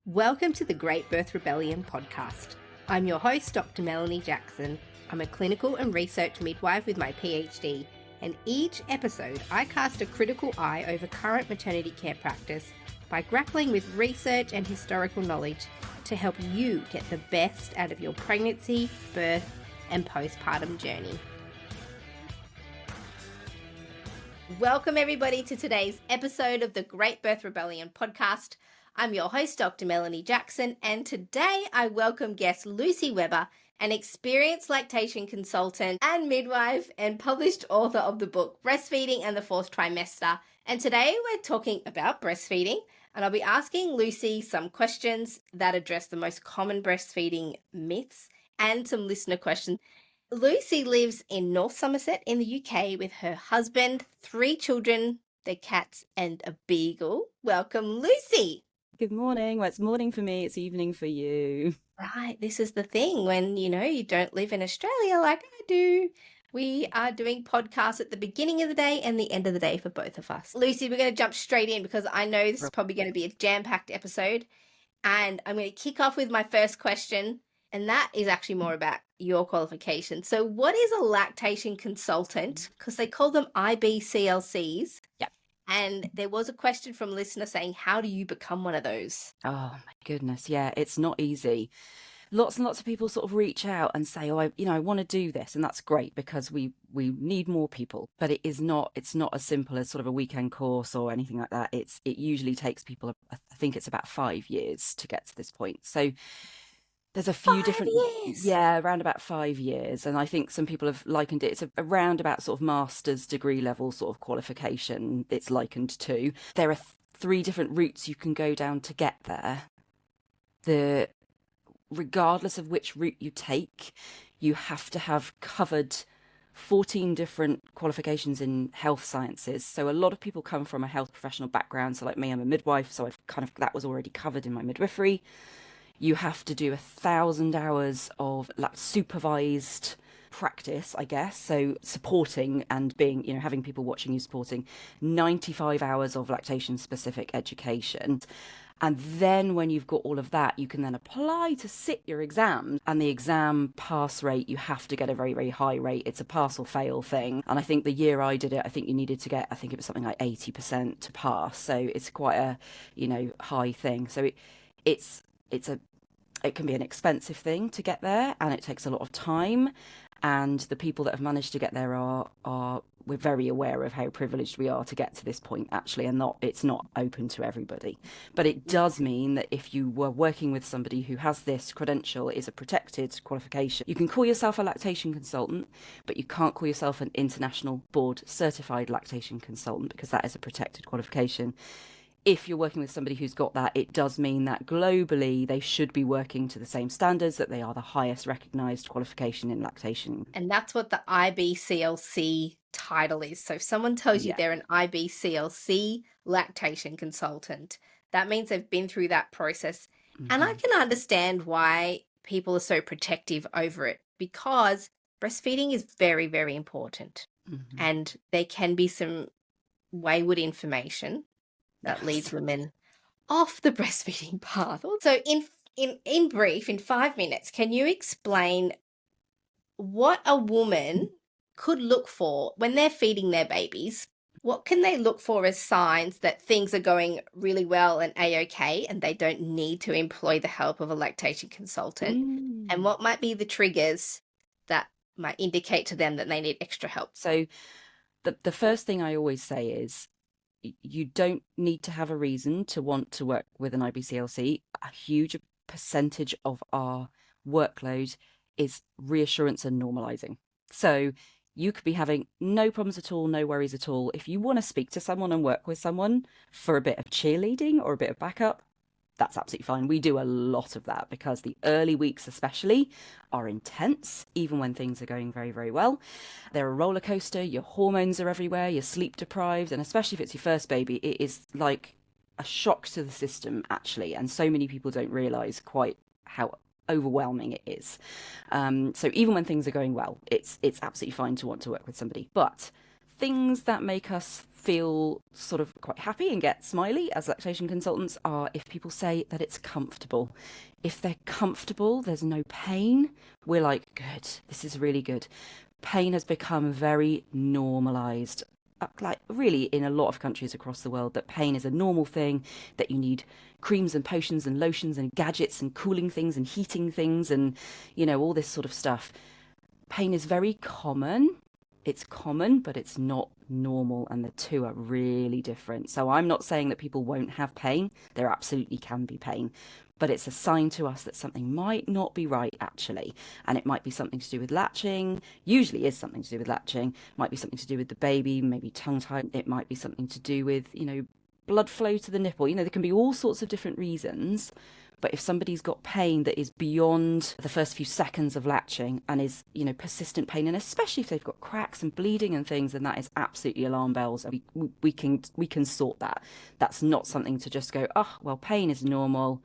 Welcome to the Great Birth Rebellion podcast. I'm your host, Dr. Melanie Jackson. I'm a clinical and research midwife with my PhD, and each episode I cast a critical eye over current maternity care practice by grappling with research and historical knowledge to help you get the best out of your pregnancy, birth, and postpartum journey. Welcome everybody to today's episode of the Great Birth Rebellion podcast. I'm your host, Dr. Melanie Jackson, and today I welcome guest Lucy Weber, an experienced lactation consultant and midwife and published author of the book Breastfeeding and the Fourth Trimester. And today we're talking about breastfeeding, and I'll be asking Lucy some questions that address the most common breastfeeding myths and some listener questions. Lucy lives in North Somerset in the UK with her husband, 3 children, their cats, and a beagle. Welcome, Lucy. Good morning. Well, it's morning for me. It's evening for you. Right. This is the thing when, you don't live in Australia like I do. We are doing podcasts at the beginning of the day and the end of the day for both of us. Lucy, we're going to jump straight in because I know this is probably going to be a jam-packed episode. And I'm going to kick off with my first question. And that is actually more about your qualification. So what is a lactation consultant? Because they call them IBCLCs. Yep. And there was a question from a listener saying, how do you become one of those? Oh my goodness. Yeah, it's not easy. Lots and lots of people sort of reach out and say, oh, I want to do this. And that's great because we need more people. But it's not as simple as sort of a weekend course or anything like that. It usually takes people, I think it's about 5 years to get to this point. So there's a few 5 different years. Yeah, around about 5 years. And I think some people have likened it. It's around about sort of master's degree level sort of qualification it's likened to. There are 3 different routes you can go down to get there. Regardless of which route you take, you have to have covered 14 different qualifications in health sciences. So a lot of people come from a health professional background. So like me, I'm a midwife. So that was already covered in my midwifery. You have to do 1,000 hours of supervised practice, I guess. So supporting and being, having people watching you supporting, 95 hours of lactation specific education. And then when you've got all of that, you can then apply to sit your exams. And the exam pass rate, you have to get a very, very high rate. It's a pass or fail thing. And I think the year I did it, I think you needed to get, it was something like 80% to pass. So it's quite a, high thing. So it can be an expensive thing to get there, and it takes a lot of time. And the people that have managed to get there we're very aware of how privileged we are to get to this point, actually, and it's not open to everybody. But it does mean that if you were working with somebody who has this credential, is a protected qualification, you can call yourself a lactation consultant, but you can't call yourself an international board certified lactation consultant because that is a protected qualification. If you're working with somebody who's got that, it does mean that globally they should be working to the same standards, that they are the highest recognised qualification in lactation. And that's what the IBCLC title is. So if someone tells you they're an IBCLC lactation consultant, that means they've been through that process. Mm-hmm. And I can understand why people are so protective over it, because breastfeeding is very, very important. Mm-hmm. And there can be some wayward information that leads women off the breastfeeding path. So in brief, in 5 minutes, can you explain what a woman could look for when they're feeding their babies? What can they look for as signs that things are going really well and A-okay and they don't need to employ the help of a lactation consultant? And what might be the triggers that might indicate to them that they need extra help? So the first thing I always say is, you don't need to have a reason to want to work with an IBCLC. A huge percentage of our workload is reassurance and normalizing. So you could be having no problems at all, no worries at all. If you want to speak to someone and work with someone for a bit of cheerleading or a bit of backup, that's absolutely fine. We do a lot of that because the early weeks especially are intense, even when things are going very, very well. They're a roller coaster. Your hormones are everywhere. You're sleep deprived. And especially if it's your first baby, it is like a shock to the system, actually. And so many people don't realise quite how overwhelming it is. So even when things are going well, it's absolutely fine to want to work with somebody. But things that make us feel sort of quite happy and get smiley as lactation consultants are if people say that it's comfortable. If they're comfortable, there's no pain, we're like, good, this is really good. Pain has become very normalized. Like really in a lot of countries across the world, that pain is a normal thing, that you need creams and potions and lotions and gadgets and cooling things and heating things and, you know, all this sort of stuff. Pain is very common. It's common, but it's not normal, and the two are really different. So I'm not saying that people won't have pain. There absolutely can be pain, but it's a sign to us that something might not be right, actually. And it might be something to do with latching, usually is something to do with latching, might be something to do with the baby, maybe tongue tie. It might be something to do with, you know, blood flow to the nipple. You know, there can be all sorts of different reasons. But if somebody's got pain that is beyond the first few seconds of latching and is, you know, persistent pain, and especially if they've got cracks and bleeding and things, then that is absolutely alarm bells. We can sort that. That's not something to just go, oh, well, pain is normal,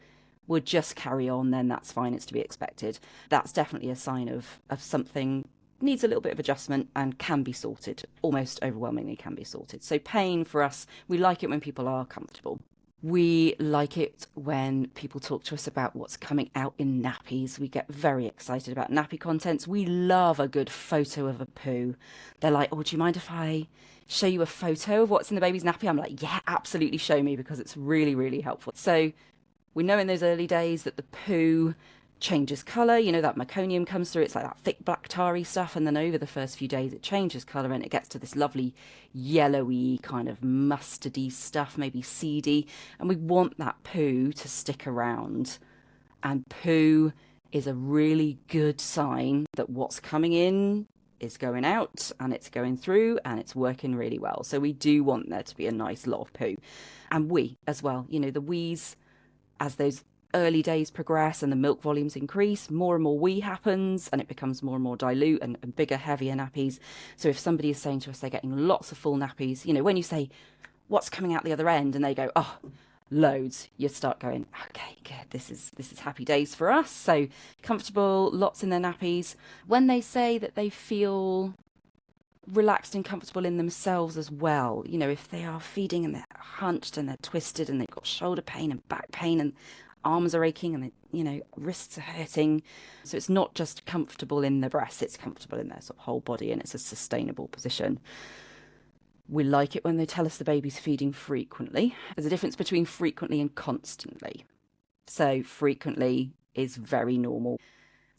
we'll just carry on, then that's fine, it's to be expected. That's definitely a sign of something needs a little bit of adjustment and can be sorted, almost overwhelmingly can be sorted. So pain for us, we like it when people are comfortable. We like it when people talk to us about what's coming out in nappies. We get very excited about nappy contents. We love a good photo of a poo. They're like, oh, do you mind if I show you a photo of what's in the baby's nappy? I'm like, yeah, absolutely, show me, because it's really, really helpful. So we know in those early days that the poo changes colour, you know, that meconium comes through, it's like that thick black tarry stuff, and then over the first few days it changes colour and it gets to this lovely yellowy kind of mustardy stuff, maybe seedy, and we want that poo to stick around. And poo is a really good sign that what's coming in is going out and it's going through and it's working really well. So we do want there to be a nice lot of poo. And wee as well, you know, the wees, as those early days progress and the milk volumes increase, more and more wee happens and it becomes more and more dilute and bigger, heavier nappies. So if somebody is saying to us they're getting lots of full nappies, you know, when you say, what's coming out the other end? And they go, oh, loads, you start going, okay, good, this is happy days for us. So comfortable, lots in their nappies. When they say that they feel relaxed and comfortable in themselves as well, you know, if they are feeding and they're hunched and they're twisted and they've got shoulder pain and back pain and arms are aching and, you know, wrists are hurting. So it's not just comfortable in the breast, it's comfortable in their sort of whole body and it's a sustainable position. We like it when they tell us the baby's feeding frequently. There's a difference between frequently and constantly. So frequently is very normal.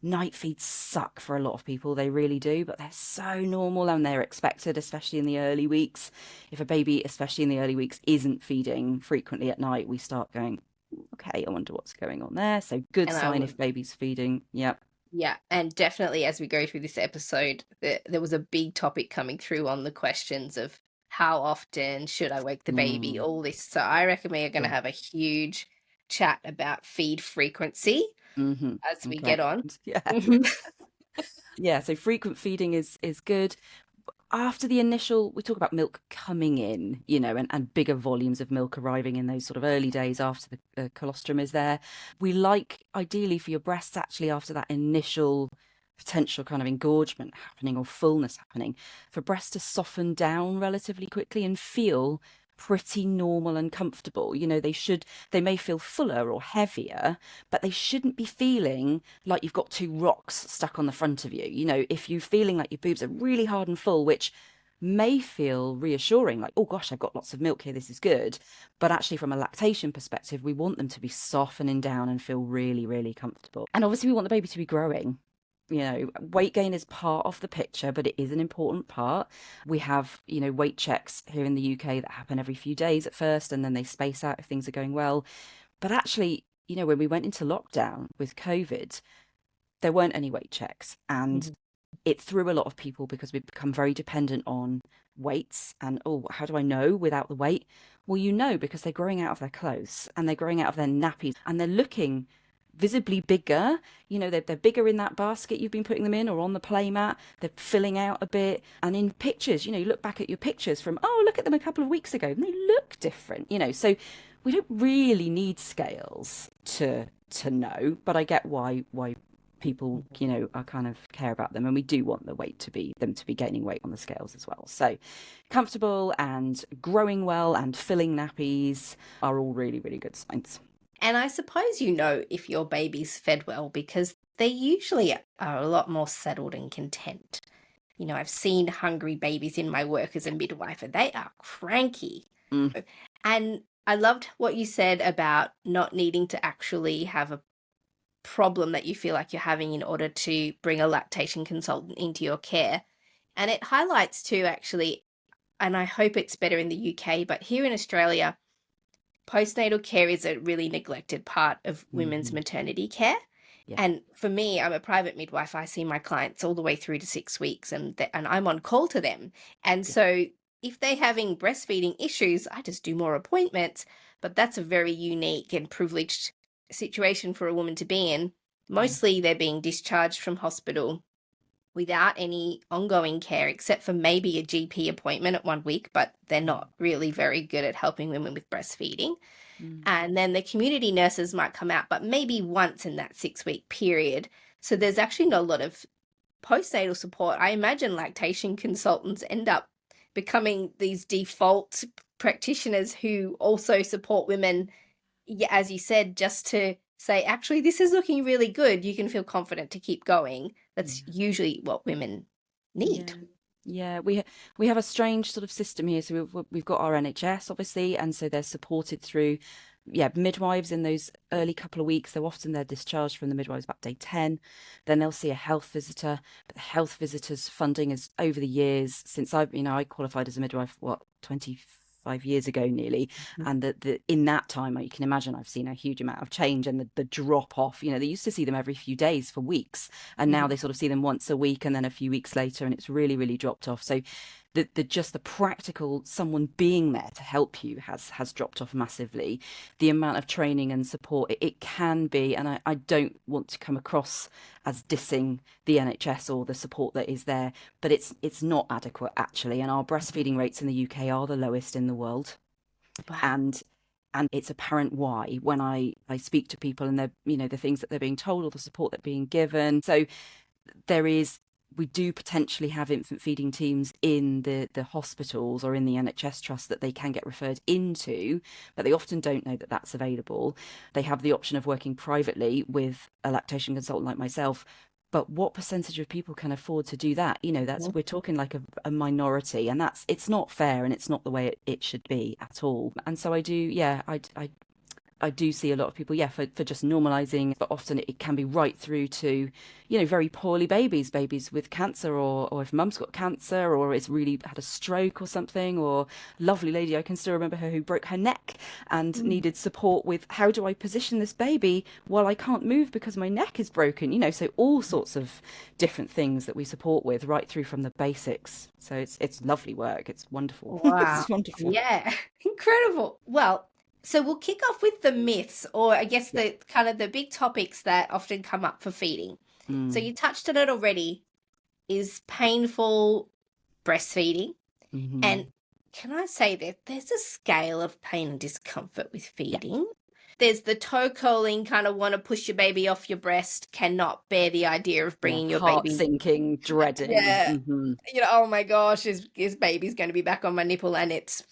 Night feeds suck for a lot of people, they really do, but they're so normal and they're expected, especially in the early weeks. If a baby, especially in the early weeks, isn't feeding frequently at night, we start going, okay, I wonder what's going on there. So good sign if baby's feeding. Yep. Yeah, and definitely as we go through this episode, there was a big topic coming through on the questions of how often should I wake the baby, all this. So I reckon we are going to have a huge chat about feed frequency as we get on. Yeah. Yeah, so frequent feeding is good. After the initial, we talk about milk coming in, you know, and bigger volumes of milk arriving in those sort of early days after the colostrum is there. We like, ideally for your breasts, actually, after that initial potential kind of engorgement happening or fullness happening, for breasts to soften down relatively quickly and feel pretty normal and comfortable. You know, they may feel fuller or heavier, but they shouldn't be feeling like you've got two rocks stuck on the front of you. You know, if you're feeling like your boobs are really hard and full, which may feel reassuring, like, oh gosh, I've got lots of milk here, this is good. But actually from a lactation perspective, we want them to be softening down and feel really, really comfortable. And obviously we want the baby to be growing. You know, weight gain is part of the picture, but it is an important part. We have, you know, weight checks here in the UK that happen every few days at first, and then they space out if things are going well. But actually, you know, when we went into lockdown with COVID, there weren't any weight checks. And it threw a lot of people because we've become very dependent on weights. And, oh, how do I know without the weight? Well, you know, because they're growing out of their clothes and they're growing out of their nappies and they're looking visibly bigger. You know, they're bigger in that basket you've been putting them in or on the play mat. They're filling out a bit. And in pictures, you know, you look back at your pictures from, oh, look at them a couple of weeks ago and they look different, you know. So we don't really need scales to know, but I get why people, you know, are kind of care about them, and we do want them to be gaining weight on the scales as well. So comfortable and growing well and filling nappies are all really, really good signs. And I suppose you know if your baby's fed well because they usually are a lot more settled and content. You know, I've seen hungry babies in my work as a midwife, and they are cranky. And I loved what you said about not needing to actually have a problem that you feel like you're having in order to bring a lactation consultant into your care. And it highlights too, actually, and I hope it's better in the UK, but here in Australia, postnatal care is a really neglected part of women's maternity care. Yeah. And for me, I'm a private midwife. I see my clients all the way through to 6 weeks, and I'm on call to them. And so if they're having breastfeeding issues, I just do more appointments. But that's a very unique and privileged situation for a woman to be in. Mostly they're being discharged from hospital without any ongoing care, except for maybe a GP appointment at 1 week, but they're not really very good at helping women with breastfeeding. And then the community nurses might come out, but maybe once in that 6-week period. So there's actually not a lot of postnatal support. I imagine lactation consultants end up becoming these default practitioners who also support women, as you said, just to say, actually, this is looking really good. You can feel confident to keep going. That's usually what women need. Yeah, we have a strange sort of system here. So we've got our NHS, obviously, and so they're supported through, midwives in those early couple of weeks. So often they're discharged from the midwives about day 10. Then they'll see a health visitor. But the health visitors funding is over the years since I qualified as a midwife, 25 years ago nearly, and the in that time, you can imagine, I've seen a huge amount of change, and the drop off. You know, they used to see them every few days for weeks, and now they sort of see them once a week and then a few weeks later, and it's really, really dropped off. So the practical someone being there to help you has dropped off massively. The amount of training and support it can be, and I don't want to come across as dissing the NHS or the support that is there, but it's not adequate actually. And our breastfeeding rates in the UK are the lowest in the world. Wow. And it's apparent why when I speak to people, and they're, the things that they're being told or the support they're being given. So we do potentially have infant feeding teams in the hospitals or in the NHS trust that they can get referred into, but they often don't know that that's available. They have the option of working privately with a lactation consultant like myself. But what percentage of people can afford to do that? We're talking like a minority, and it's not fair, and it's not the way it should be at all. And so I do see a lot of people, for just normalizing, but often it can be right through to, very poorly babies with cancer, or if mum's got cancer, or it's really had a stroke or something, or lovely lady, I can still remember her, who broke her neck and needed support with, how do I position this baby while I can't move because my neck is broken, so all sorts of different things that we support with, right through from the basics. So it's lovely work. It's wonderful. Wow. It's wonderful. Yeah, incredible. Well, so we'll kick off with the myths, or I guess the kind of the big topics that often come up for feeding. So you touched on it already, is painful breastfeeding. And can I say that there's a scale of pain and discomfort with feeding? There's the toe curling, kind of want to push your baby off your breast, cannot bear the idea of bringing your heart baby. sinking, dreading. Oh my gosh, his baby's going to be back on my nipple, and it's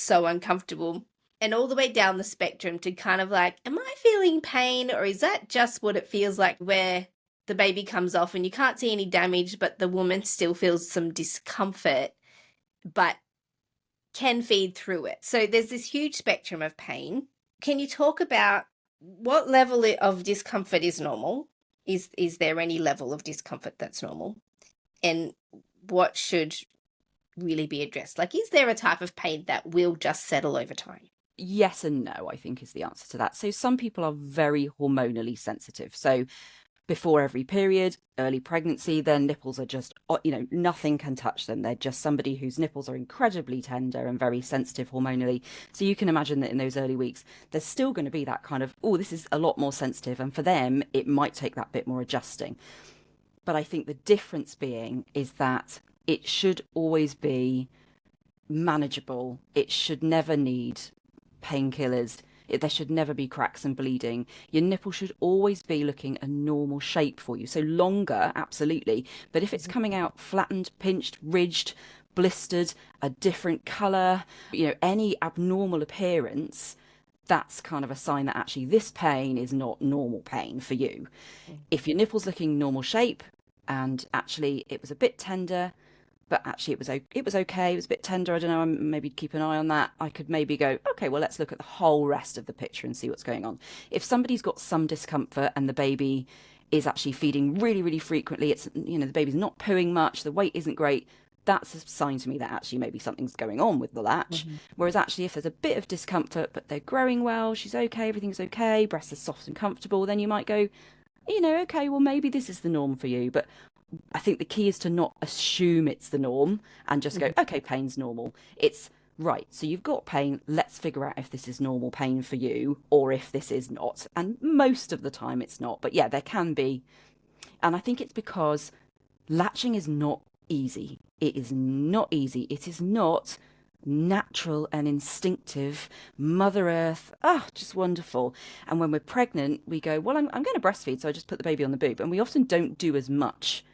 so uncomfortable. And all the way down the spectrum to kind of like, am I feeling pain, or is that just what it feels like, where the baby comes off and you can't see any damage, but the woman still feels some discomfort, but can feed through it. So there's this huge spectrum of pain. Can you talk about what level of discomfort is normal? Is there any level of discomfort that's normal? And what should really be addressed? Like, is there a type of pain that will just settle over time? Yes and no, I think, is the answer to that. So some people are very hormonally sensitive. So before every period, early pregnancy, their nipples are just, nothing can touch them. They're just somebody whose nipples are incredibly tender and very sensitive hormonally. So you can imagine that in those early weeks, there's still going to be that kind of, this is a lot more sensitive. And for them, it might take that bit more adjusting. But I think the difference being is that it should always be manageable. It should never need painkillers. There should never be cracks and bleeding. Your nipple should always be looking a normal shape for you. So longer, absolutely. But if it's coming out flattened, pinched, ridged, blistered, a different colour, any abnormal appearance, that's kind of a sign that actually this pain is not normal pain for you. If your nipple's looking normal shape and actually it was a bit tender, but actually it was okay, it was a bit tender, I don't know, maybe keep an eye on that. I could maybe go, okay, well, let's look at the whole rest of the picture and see what's going on. If somebody's got some discomfort and the baby is actually feeding really, really frequently, it's, the baby's not pooing much, the weight isn't great, that's a sign to me that actually maybe something's going on with the latch. Whereas actually if there's a bit of discomfort, but they're growing well, she's okay, everything's okay, breasts are soft and comfortable, then you might go, okay, well, maybe this is the norm for you. But I think the key is to not assume it's the norm and just go, okay, pain's normal. It's right. So you've got pain. Let's figure out if this is normal pain for you or if this is not. And most of the time it's not. But yeah, there can be. And I think it's because latching is not easy. It is not easy. It is not natural and instinctive. Mother Earth, just wonderful. And when we're pregnant, we go, well, I'm going to breastfeed, so I just put the baby on the boob. And we often don't do as much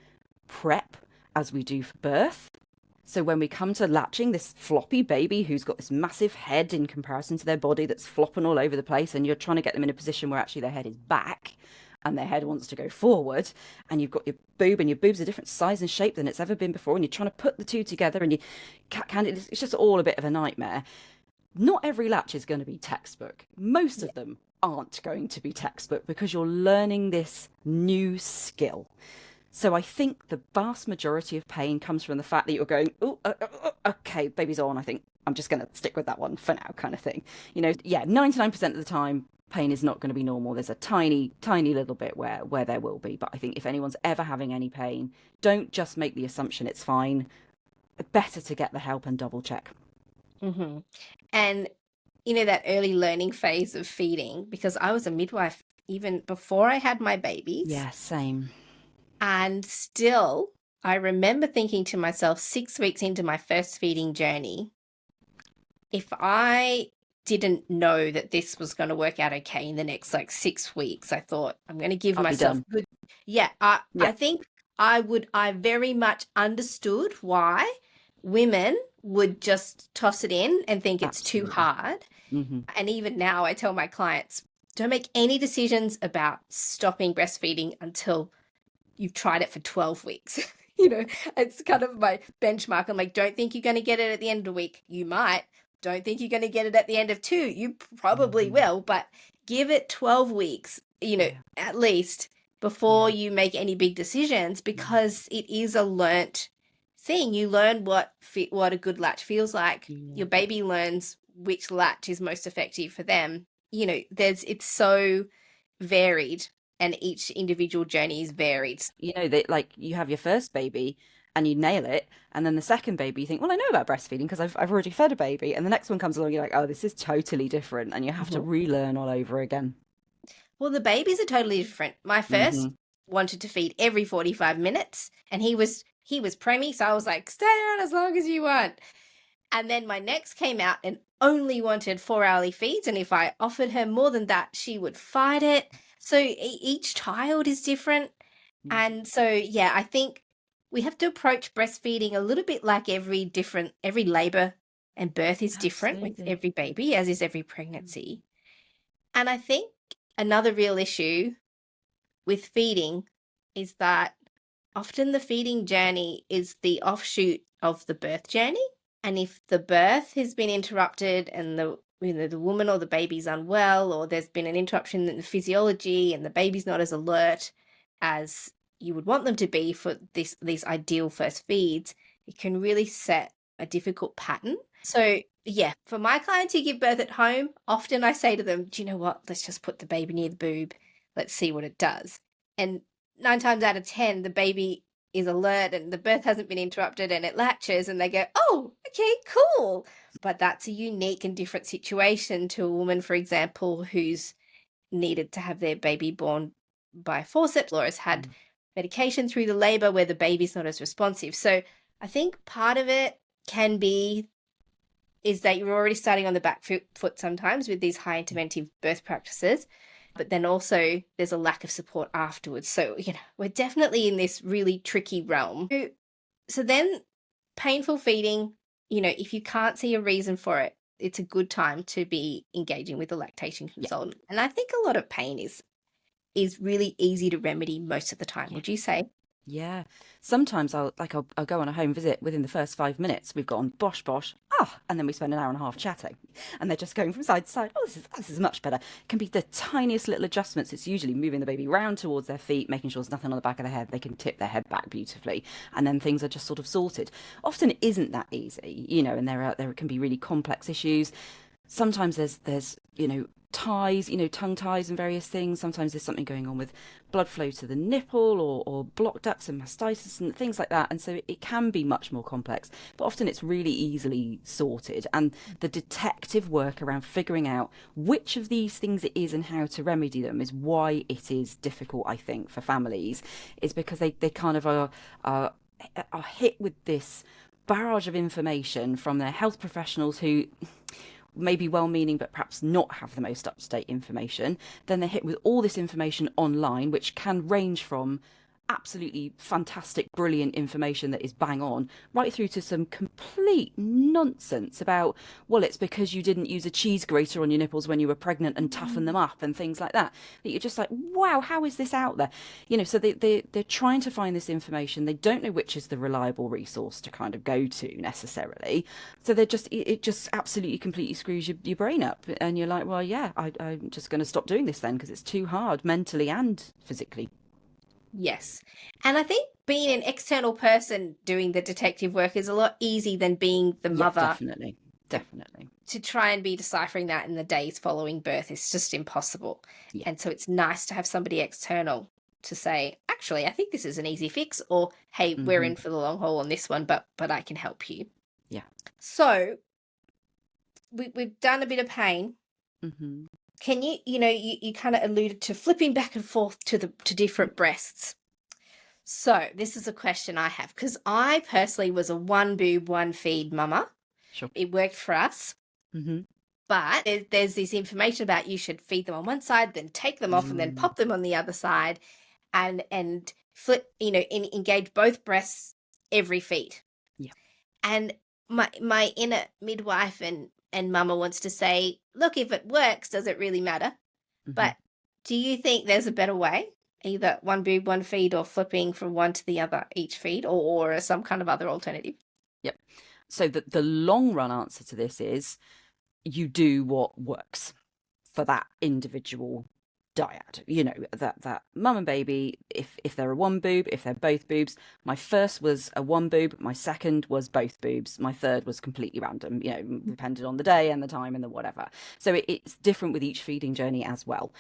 prep as we do for birth. So when we come to latching, this floppy baby who's got this massive head in comparison to their body that's flopping all over the place, and you're trying to get them in a position where actually their head is back and their head wants to go forward, and you've got your boob, and your boob's a different size and shape than it's ever been before, and you're trying to put the two together, and you can't, it's just all a bit of a nightmare. Not every latch is going to be textbook. Most of them aren't going to be textbook because you're learning this new skill. So I think the vast majority of pain comes from the fact that you're going, okay, baby's on, I think I'm just going to stick with that one for now, kind of thing. 99% of the time, pain is not going to be normal. There's a tiny, tiny little bit where there will be. But I think if anyone's ever having any pain, don't just make the assumption it's fine. Better to get the help and double check. And, that early learning phase of feeding, because I was a midwife even before I had my babies. Yeah, same. And still, I remember thinking to myself 6 weeks into my first feeding journey, if I didn't know that this was going to work out okay in the next 6 weeks, I thought I'm going to give myself good. Yeah, I think I very much understood why women would just toss it in and think it's too hard. And even now I tell my clients, don't make any decisions about stopping breastfeeding until you've tried it for 12 weeks. It's kind of my benchmark. I'm like, don't think you're going to get it at the end of the week. You might. Don't think you're going to get it at the end of 2. You probably will, but give it 12 weeks, at least before you make any big decisions, because it is a learnt thing. You learn what a good latch feels like. Your baby learns which latch is most effective for them. It's so varied. And each individual journey is varied. That you have your first baby and you nail it. And then the second baby, you think, well, I know about breastfeeding because I've already fed a baby. And the next one comes along, you're like, oh, this is totally different. And you have to relearn all over again. Well, the babies are totally different. My first wanted to feed every 45 minutes. And he was preemie. So I was like, stay on as long as you want. And then my next came out and only wanted 4-hourly feeds. And if I offered her more than that, she would fight it. So each child is different. And so, I think we have to approach breastfeeding a little bit like every labor and birth is different with every baby, as is every pregnancy. And I think another real issue with feeding is that often the feeding journey is the offshoot of the birth journey. And if the birth has been interrupted and the woman or the baby's unwell, or there's been an interruption in the physiology and the baby's not as alert as you would want them to be for these ideal first feeds, it can really set a difficult pattern. So for my clients who give birth at home, often I say to them, do you know what? Let's just put the baby near the boob. Let's see what it does. And 9 times out of 10, the baby is alert and the birth hasn't been interrupted and it latches and they go, oh, okay, cool. But that's a unique and different situation to a woman, for example, who's needed to have their baby born by forceps or has had medication through the labor where the baby's not as responsive. So I think part of it can be is that you're already starting on the back foot sometimes with these high interventive birth practices, but then also there's a lack of support afterwards. So, we're definitely in this really tricky realm. So then painful feeding, if you can't see a reason for it, it's a good time to be engaging with a lactation consultant. And I think a lot of pain is really easy to remedy most of the time, would you say? Yeah. Sometimes I'll go on a home visit within the first 5 minutes. We've gone bosh bosh, and then we spend an hour and a half chatting, and they're just going from side to side. Oh, this is much better. It can be the tiniest little adjustments. It's usually moving the baby round towards their feet, making sure there's nothing on the back of their head. They can tip their head back beautifully, and then things are just sort of sorted. Often it isn't that easy, and there can be really complex issues. Sometimes there's ties, tongue ties and various things. Sometimes there's something going on with blood flow to the nipple or blocked ducts and mastitis and things like that. And so it can be much more complex, but often it's really easily sorted. And the detective work around figuring out which of these things it is and how to remedy them is why it is difficult, I think, for families, is because they kind of are hit with this barrage of information from their health professionals who may be well-meaning but perhaps not have the most up-to-date information. Then they're hit with all this information online, which can range from absolutely fantastic, brilliant information that is bang on, right through to some complete nonsense about, well, it's because you didn't use a cheese grater on your nipples when you were pregnant and toughen them up and things like that you're just like, wow, how is this out there? So they're trying to find this information. They don't know which is the reliable resource to kind of go to necessarily. So it just absolutely completely screws your brain up. And you're like, well, yeah, I'm just going to stop doing this then because it's too hard mentally and physically. Yes. And I think being an external person doing the detective work is a lot easier than being the mother. Definitely. To try and be deciphering that in the days following birth is just impossible. Yeah. And so it's nice to have somebody external to say, actually, I think this is an easy fix, or, hey, we're in for the long haul on this one, but I can help you. Yeah. So we've done a bit of pain. Mm-hmm. Can you kind of alluded to flipping back and forth to different breasts. So this is a question I have, because I personally was a one boob, one feed mama. Sure. It worked for us. Mm-hmm. But there's this information about you should feed them on one side, then take them off and then pop them on the other side and flip, engage both breasts every feed. Yeah. And my inner midwife and mama wants to say, look, if it works, does it really matter? Mm-hmm. But do you think there's a better way? Either one boob, one feed, or flipping from one to the other each feed, or some kind of other alternative? Yep. So the long run answer to this is you do what works for that individual dyad. That mum and baby, if they're a one boob, if they're both boobs. My first was a one boob, my second was both boobs, my third was completely random, depended on the day and the time and the whatever. So it's different with each feeding journey as well.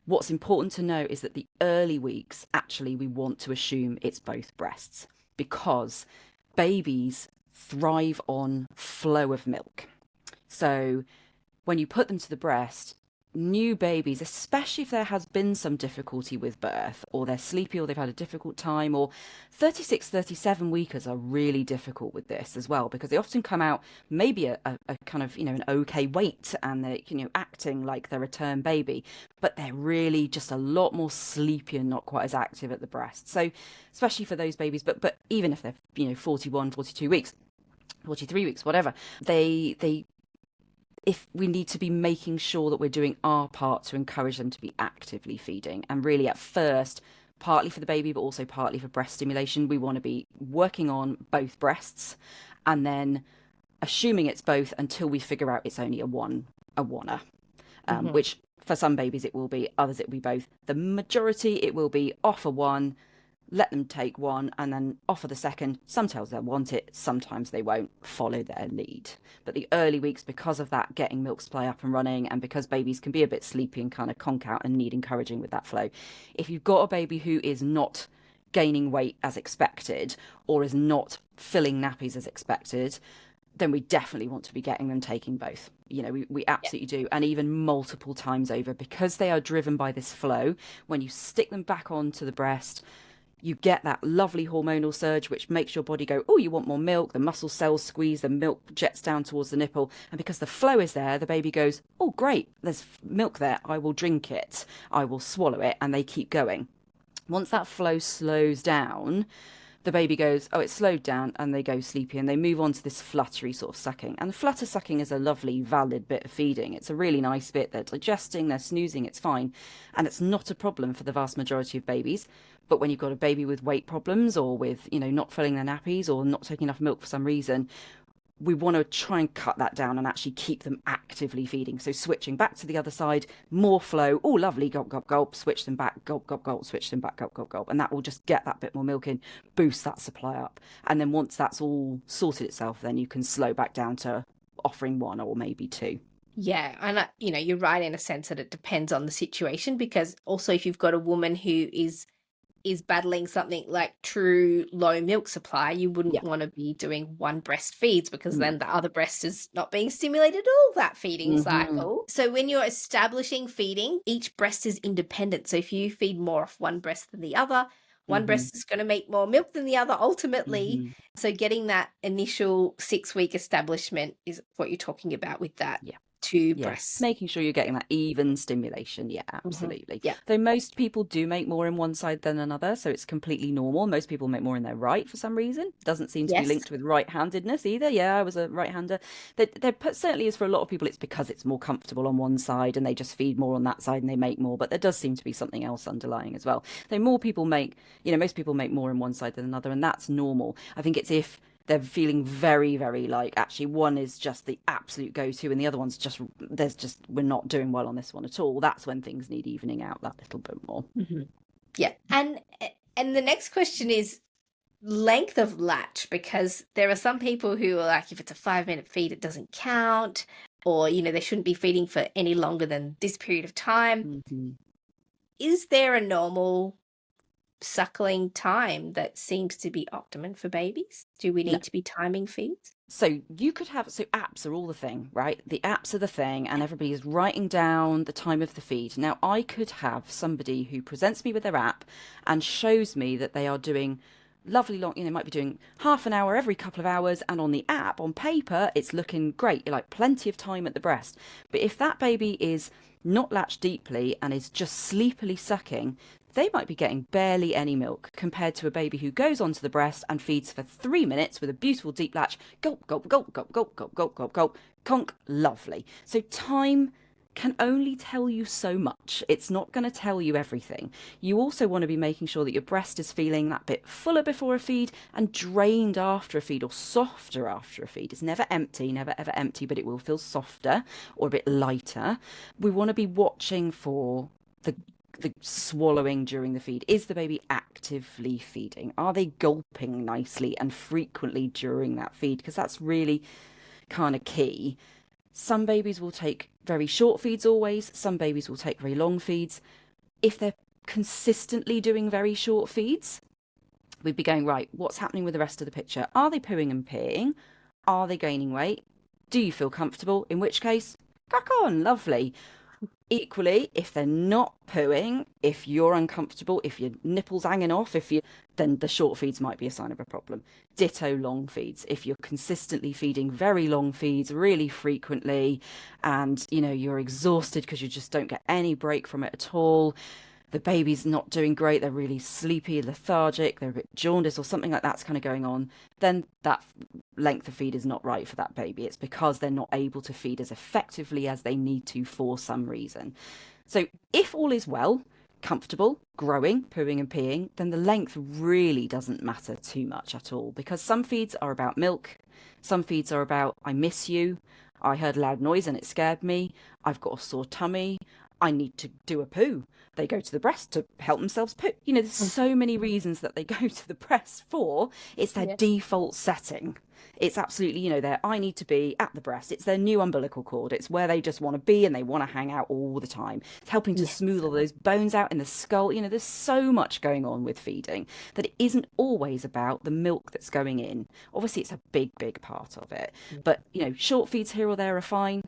What's important to know is that the early weeks, actually, we want to assume it's both breasts, because babies thrive on flow of milk. So when you put them to the breast, new babies, especially if there has been some difficulty with birth, or they're sleepy, or they've had a difficult time, or 36, 37 weekers are really difficult with this as well, because they often come out maybe a kind of, an okay weight, and they're, acting like they're a term baby, but they're really just a lot more sleepy and not quite as active at the breast. So especially for those babies, but even if they're, 41, 42 weeks, 43 weeks, whatever, if we need to be making sure that we're doing our part to encourage them to be actively feeding. And really at first, partly for the baby, but also partly for breast stimulation, we want to be working on both breasts and then assuming it's both until we figure out it's only a oneer, which for some babies it will be, others it will be both. The majority, it will be offer one, let them take one, and then offer the second. Sometimes they'll want it, sometimes they won't. Follow their lead. But the early weeks, because of that, getting milk supply up and running, and because babies can be a bit sleepy and kind of conk out and need encouraging with that flow, if you've got a baby who is not gaining weight as expected, or is not filling nappies as expected, then we definitely want to be getting them taking both. We absolutely do. And even multiple times over, because they are driven by this flow. When you stick them back onto the breast, You get that lovely hormonal surge, which makes your body go, oh, you want more milk. The muscle cells squeeze, the milk jets down towards the nipple. And because the flow is there, the baby goes, oh, great, there's milk there. I will drink it. I will swallow it. And they keep going. Once that flow slows down, the baby goes, oh, it's slowed down, and they go sleepy, and they move on to this fluttery sort of sucking. And the flutter sucking is a lovely, valid bit of feeding. It's a really nice bit. They're digesting, they're snoozing, it's fine. And it's not a problem for the vast majority of babies. But when you've got a baby with weight problems or with, not filling their nappies or not taking enough milk for some reason, we want to try and cut that down and actually keep them actively feeding. So switching back to the other side, more flow. Oh, lovely, gulp, gulp, gulp, switch them back, gulp, gulp, gulp, switch them back, gulp, gulp, gulp. And that will just get that bit more milk in, boost that supply up. And then once that's all sorted itself, then you can slow back down to offering one or maybe two. Yeah, and you're right in a sense that it depends on the situation, because also if you've got a woman who is battling something like true low milk supply, you wouldn't want to be doing one breast feeds, because then the other breast is not being stimulated all that feeding cycle. So when you're establishing feeding, each breast is independent. So if you feed more off one breast than the other, one breast is going to make more milk than the other ultimately. So getting that initial 6-week establishment is what you're talking about with that. Two breasts. Making sure you're getting that even stimulation. Yeah, absolutely. Though most people do make more in one side than another, so it's completely normal. Most people make more in their right for some reason. Doesn't seem to be linked with right-handedness either. Yeah, I was a right-hander. There certainly is for a lot of people, it's because it's more comfortable on one side and they just feed more on that side and they make more. But there does seem to be something else underlying as well. Though more people make, most people make more in one side than another, and that's normal. I think it's if they're feeling very, very like actually one is just the absolute go-to and the other one's we're not doing well on this one at all. That's when things need evening out that little bit more. Yeah. And the next question is length of latch, because there are some people who are like, if it's a 5-minute feed, it doesn't count, or, they shouldn't be feeding for any longer than this period of time. Is there a normal suckling time that seems to be optimum for babies? Do we need to be timing feeds? So you could have, apps are all the thing, right? The apps are the thing, and everybody is writing down the time of the feed. Now, I could have somebody who presents me with their app and shows me that they are doing lovely long, might be doing half an hour every couple of hours, and on the app, on paper, it's looking great, like plenty of time at the breast. But if that baby is not latched deeply and is just sleepily sucking, they might be getting barely any milk compared to a baby who goes onto the breast and feeds for 3 minutes with a beautiful deep latch. Gulp, gulp, gulp, gulp, gulp, gulp, gulp, gulp, gulp. Conk, lovely. So time can only tell you so much. It's not going to tell you everything. You also want to be making sure that your breast is feeling that bit fuller before a feed and drained after a feed, or softer after a feed. It's never empty, never ever empty, but it will feel softer or a bit lighter. We want to be watching for the swallowing during the feed. Is the baby actively feeding? Are they gulping nicely and frequently during that feed? Because that's really kind of key. Some babies will take very short feeds always. Some babies will take very long feeds. If they're consistently doing very short feeds, we'd be going, right, what's happening with the rest of the picture? Are they pooing and peeing? Are they gaining weight? Do you feel comfortable? In which case, crack on, lovely. Equally, if they're not pooing, if you're uncomfortable, if your nipple's hanging off, then the short feeds might be a sign of a problem. Ditto long feeds. If you're consistently feeding very long feeds really frequently and, you're exhausted because you just don't get any break from it at all, the baby's not doing great, they're really sleepy, lethargic, they're a bit jaundiced or something like that's kind of going on, then that length of feed is not right for that baby. It's because they're not able to feed as effectively as they need to for some reason. So if all is well, comfortable, growing, pooing and peeing, then the length really doesn't matter too much at all, because some feeds are about milk, some feeds are about, I miss you, I heard a loud noise and it scared me, I've got a sore tummy, I need to do a poo. They go to the breast to help themselves poo. There's so many reasons that they go to the breast for. It's their default setting. It's absolutely, I need to be at the breast. It's their new umbilical cord. It's where they just want to be and they want to hang out all the time. It's helping to smooth all those bones out in the skull. There's so much going on with feeding that it isn't always about the milk that's going in. Obviously, it's a big, big part of it. But, short feeds here or there are fine.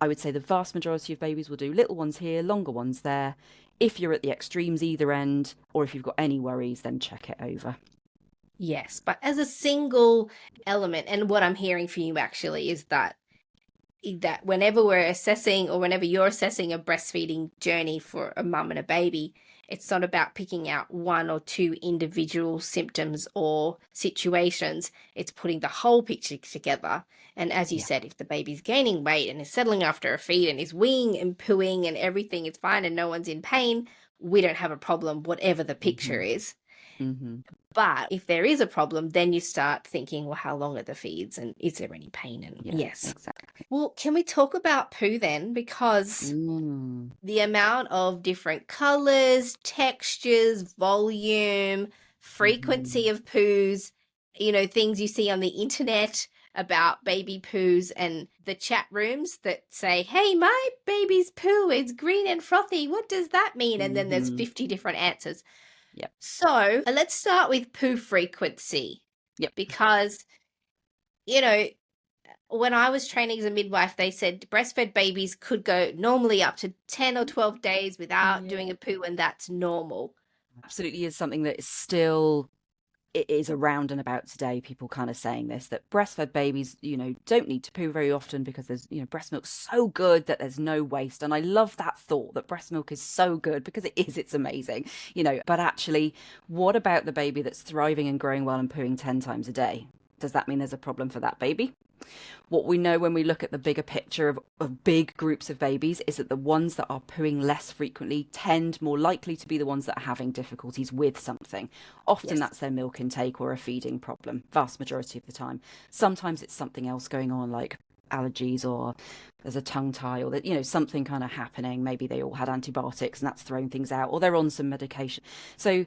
I would say the vast majority of babies will do little ones here, longer ones there. If you're at the extremes either end, or if you've got any worries, then check it over. Yes, but as a single element, and what I'm hearing from you actually is that whenever we're assessing, or whenever you're assessing a breastfeeding journey for a mum and a baby, it's not about picking out one or two individual symptoms or situations. It's putting the whole picture together. And as you said, if the baby's gaining weight and is settling after a feed and is weeing and pooing and everything is fine and no one's in pain, we don't have a problem, whatever the picture is. But if there is a problem, then you start thinking, well, how long are the feeds and is there any pain? And yes, exactly. Well, can we talk about poo then? Because the amount of different colors, textures, volume, frequency of poos, things you see on the internet about baby poos, and the chat rooms that say, hey, my baby's poo is green and frothy. What does that mean? And then there's 50 different answers. Yep. So let's start with poo frequency. Yep. Because, when I was training as a midwife, they said breastfed babies could go normally up to 10 or 12 days without doing a poo, and that's normal. Absolutely is something that is still, it is around and about today, people kind of saying this, that breastfed babies, don't need to poo very often because there's, breast milk's so good that there's no waste. And I love that thought that breast milk is so good, because it's amazing, but actually, what about the baby that's thriving and growing well and pooing 10 times a day? Does that mean there's a problem for that baby? What we know when we look at the bigger picture of big groups of babies is that the ones that are pooing less frequently tend more likely to be the ones that are having difficulties with something. Often that's their milk intake or a feeding problem, vast majority of the time. Sometimes it's something else going on, like allergies, or there's a tongue tie, or that, something kind of happening. Maybe they all had antibiotics and that's throwing things out, or they're on some medication. So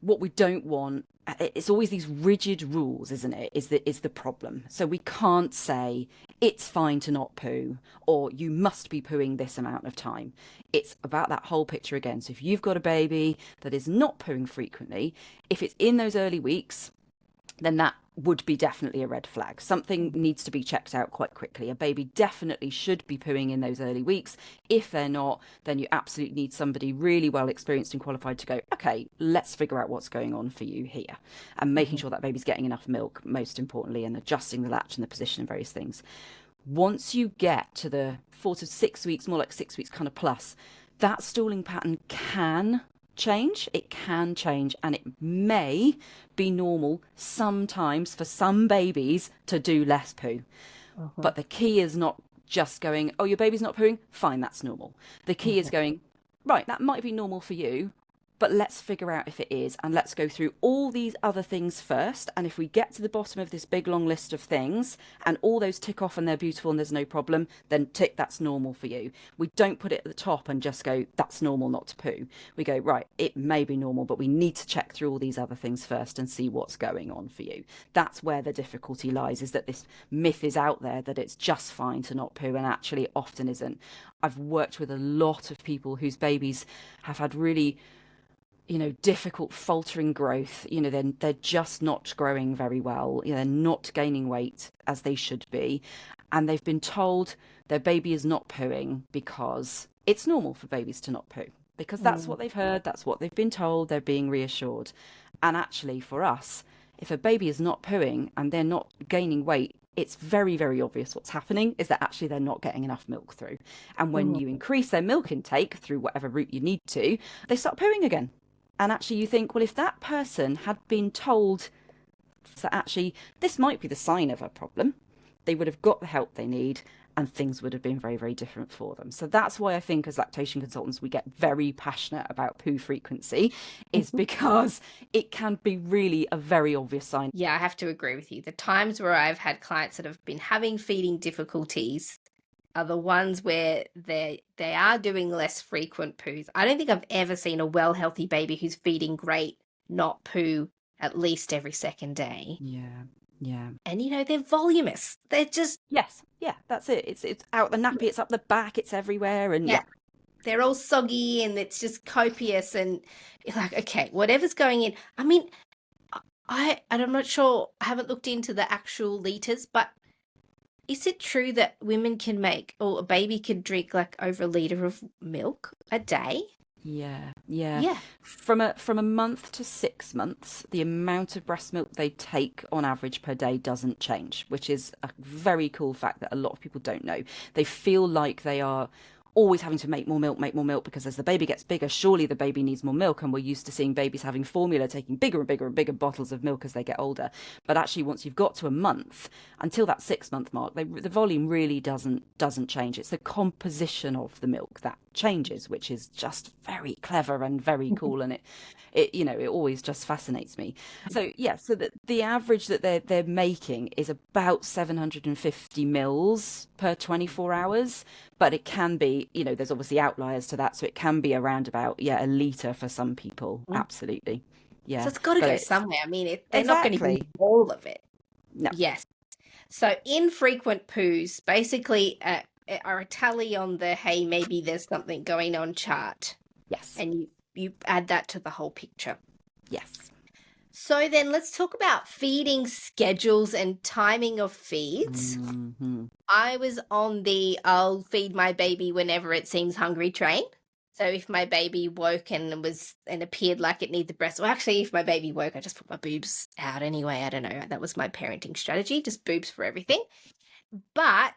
what we don't want, it's always these rigid rules, isn't it, is the problem. So we can't say it's fine to not poo, or you must be pooing this amount of time. It's about that whole picture again. So if you've got a baby that is not pooing frequently, if it's in those early weeks, then that would be definitely a red flag. Something needs to be checked out quite quickly. A baby definitely should be pooing in those early weeks. If they're not, then you absolutely need somebody really well experienced and qualified to go, okay, let's figure out what's going on for you here. And making sure that baby's getting enough milk, most importantly, and adjusting the latch and the position and various things. Once you get to the 4 to 6 weeks, more like 6 weeks kind of plus, that stooling pattern can change. It can change, and it may be normal sometimes for some babies to do less poo. But the key is not just going, oh, your baby's not pooing, fine, that's normal. The key is going, right, that might be normal for you, but let's figure out if it is, and let's go through all these other things first. And if we get to the bottom of this big long list of things and all those tick off and they're beautiful and there's no problem, then tick, that's normal for you. We don't put it at the top and just go, that's normal not to poo. We go, right, it may be normal, but we need to check through all these other things first and see what's going on for you. That's where the difficulty lies, is that this myth is out there that it's just fine to not poo, and actually it often isn't. I've worked with a lot of people whose babies have had really difficult faltering growth. They're just not growing very well. They're not gaining weight as they should be. And they've been told their baby is not pooing because it's normal for babies to not poo. Because that's what they've heard, that's what they've been told, they're being reassured. And actually for us, if a baby is not pooing and they're not gaining weight, it's very, very obvious what's happening is that actually they're not getting enough milk through. And when you increase their milk intake through whatever route you need to, they start pooing again. And actually you think, well, if that person had been told that actually this might be the sign of a problem, they would have got the help they need and things would have been very, very different for them. So that's why I think as lactation consultants, we get very passionate about poo frequency, is because it can be really a very obvious sign. Yeah, I have to agree with you. The times where I've had clients that have been having feeding difficulties are the ones where they are doing less frequent poos. I don't think I've ever seen a well healthy baby who's feeding great not poo at least every second day. Yeah. And they're voluminous. They're just yes, that's it. It's out the nappy, it's up the back, it's everywhere, and they're all soggy and it's just copious, and you're like, okay, whatever's going in. I mean, I'm not sure. I haven't looked into the actual liters, but is it true that women can make, or a baby can drink like over a liter of milk a day? Yeah. Yeah. From a month to 6 months, the amount of breast milk they take on average per day doesn't change, which is a very cool fact that a lot of people don't know. They feel like they are always having to make more milk, because as the baby gets bigger, surely the baby needs more milk, and we're used to seeing babies having formula, taking bigger and bigger and bigger bottles of milk as they get older. But actually, once you've got to a month, until that 6 month mark, the volume really doesn't change. It's the composition of the milk that changes, which is just very clever and very cool, and it always just fascinates me. So yeah, so the average that they're making is about 750 mils per 24 hours, but it can be, there's obviously outliers to that, so it can be around about a litre for some people. Mm. Absolutely. So Yeah, it's got to but go it's somewhere. I mean, they're not going to use exactly all of it. no. Yes. So infrequent poos basically are a tally on the, hey, maybe there's something going on chart. Yes. And you add that to the whole picture. Yes. So then let's talk about feeding schedules and timing of feeds. Mm-hmm. I was on the I'll feed my baby whenever it seems hungry train. So if my baby woke and appeared like it needed breast, well, actually, if my baby woke, I just put my boobs out anyway. I don't know. That was my parenting strategy, just boobs for everything. But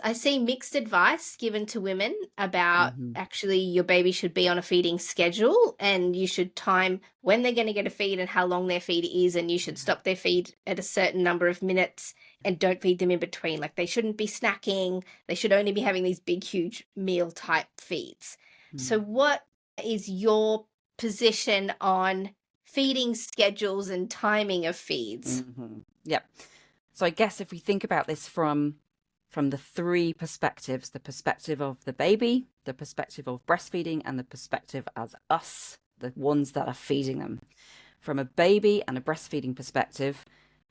I see mixed advice given to women about Mm-hmm. actually your baby should be on a feeding schedule, and you should time when they're going to get a feed and how long their feed is, and you should stop their feed at a certain number of minutes and don't feed them in between. Like, they shouldn't be snacking. They should only be having these big, huge meal type feeds. So what is your position on feeding schedules and timing of feeds? Mm-hmm. Yep. So I guess if we think about this from the three perspectives, the perspective of the baby, the perspective of breastfeeding, and the perspective as us, the ones that are feeding them. From a baby and a breastfeeding perspective,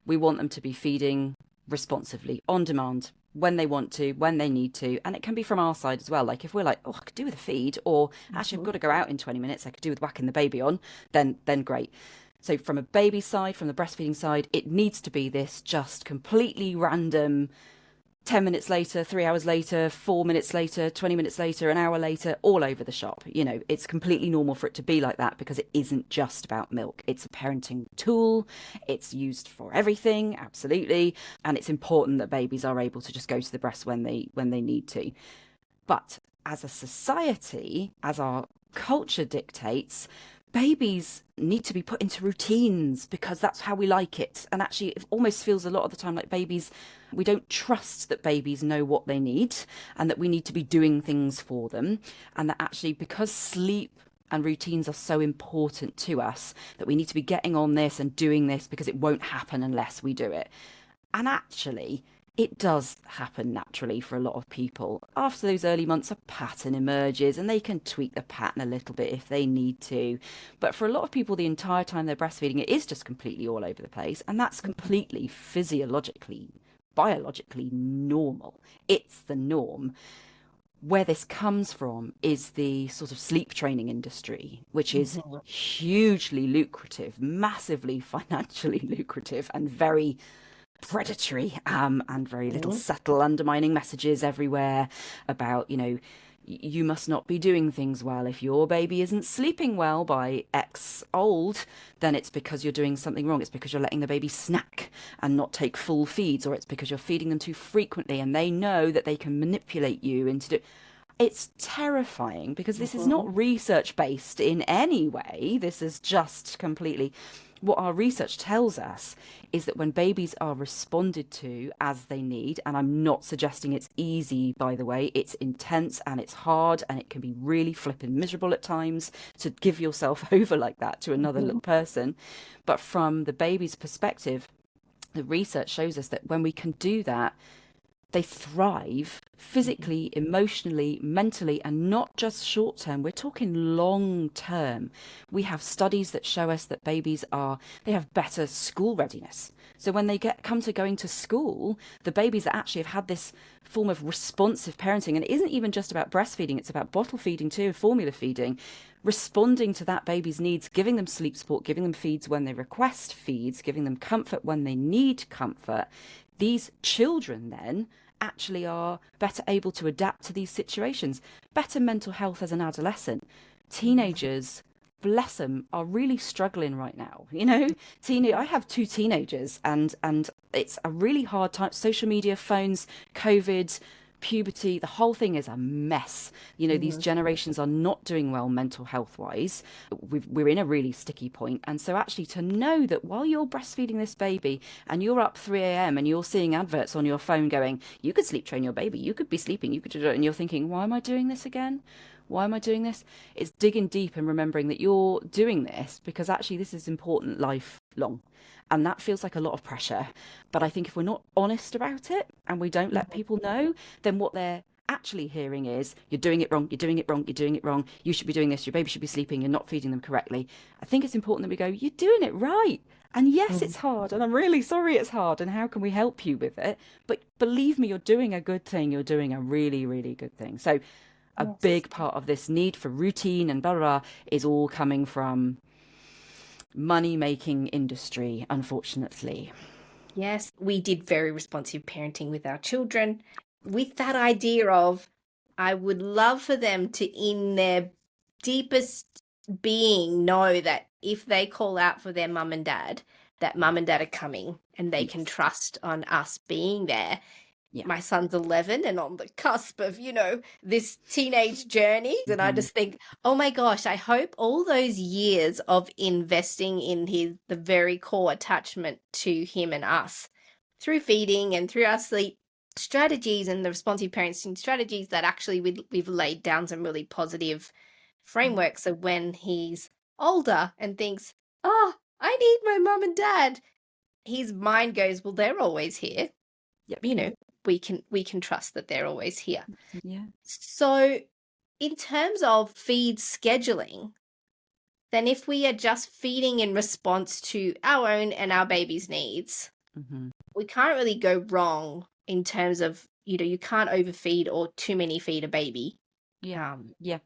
we want them to be feeding responsively, on demand, when they want to, when they need to. And it can be from our side as well. Like if we're like, oh, I could do with a feed, or actually I've got to go out in 20 minutes, I could do with whacking the baby on, then great. So from a baby side, from the breastfeeding side, it needs to be this just completely random 10 minutes later, 3 hours later, 4 minutes later, 20 minutes later, an hour later, all over the shop. It's completely normal for it to be like that, because it isn't just about milk. It's a parenting tool. It's used for everything, absolutely. And it's important that babies are able to just go to the breast when they need to. But as a society, as our culture dictates, babies need to be put into routines because that's how we like it. And actually, it almost feels a lot of the time like we don't trust that babies know what they need, and that we need to be doing things for them. And that actually, because sleep and routines are so important to us, that we need to be getting on this and doing this, because it won't happen unless we do it. And actually, it does happen naturally for a lot of people. After those early months, a pattern emerges, and they can tweak the pattern a little bit if they need to. But for a lot of people, the entire time they're breastfeeding, it is just completely all over the place. And that's completely physiologically, biologically normal. It's the norm. Where this comes from is the sort of sleep training industry, which is hugely lucrative, massively financially lucrative, and very predatory, and very little subtle undermining messages everywhere about, you must not be doing things well. If your baby isn't sleeping well by X old, then it's because you're doing something wrong. It's because you're letting the baby snack and not take full feeds, or it's because you're feeding them too frequently, and they know that they can manipulate you into It's terrifying, because this is not research based in any way. This is just completely what our research tells us is that when babies are responded to as they need, and I'm not suggesting it's easy, by the way, it's intense and it's hard, and it can be really flippin' miserable at times to give yourself over like that to another little person. But from the baby's perspective, the research shows us that when we can do that, they thrive physically, emotionally, mentally, and not just short term. We're talking long term. We have studies that show us that babies they have better school readiness. So when they come to going to school, the babies that actually have had this form of responsive parenting, and it isn't even just about breastfeeding, it's about bottle feeding too, formula feeding, responding to that baby's needs, giving them sleep support, giving them feeds when they request feeds, giving them comfort when they need comfort. These children then actually are better able to adapt to these situations, better mental health as an adolescent, teenagers, bless them, are really struggling right now. I have two teenagers, and it's a really hard time. Social media, phones, COVID, puberty, the whole thing is a mess. These generations are not doing well mental health wise. We're in a really sticky point. And so actually to know that while you're breastfeeding this baby and you're up 3 a.m. and you're seeing adverts on your phone going, you could sleep train your baby, you could be sleeping, you could do it, and you're thinking, why am I doing this again? Why am I doing this? It's digging deep and remembering that you're doing this because actually this is important lifelong. And that feels like a lot of pressure. But I think if we're not honest about it and we don't let people know, then what they're actually hearing is, you're doing it wrong, you're doing it wrong, you're doing it wrong, you should be doing this, your baby should be sleeping, you're not feeding them correctly. I think it's important that we go, you're doing it right. And yes, it's hard, and I'm really sorry it's hard, and how can we help you with it? But believe me, you're doing a good thing, you're doing a really, really good thing. So a big part of this need for routine and blah, blah, blah is all coming from money-making industry, unfortunately. Yes, we did very responsive parenting with our children with that idea of, I would love for them to, in their deepest being, know that if they call out for their mum and dad, that mum and dad are coming and they can trust on us being there. Yeah. My son's 11 and on the cusp of, this teenage journey. And I just think, oh my gosh, I hope all those years of investing in the very core attachment to him and us through feeding and through our sleep strategies and the responsive parenting strategies, that actually we've laid down some really positive frameworks. So when he's older and thinks, oh, I need my mum and dad, his mind goes, well, they're always here. Yep. We can trust that they're always here. Yeah. So in terms of feed scheduling, then if we are just feeding in response to our own and our baby's needs, we can't really go wrong in terms of, you can't overfeed or too many feed a baby. Yeah. There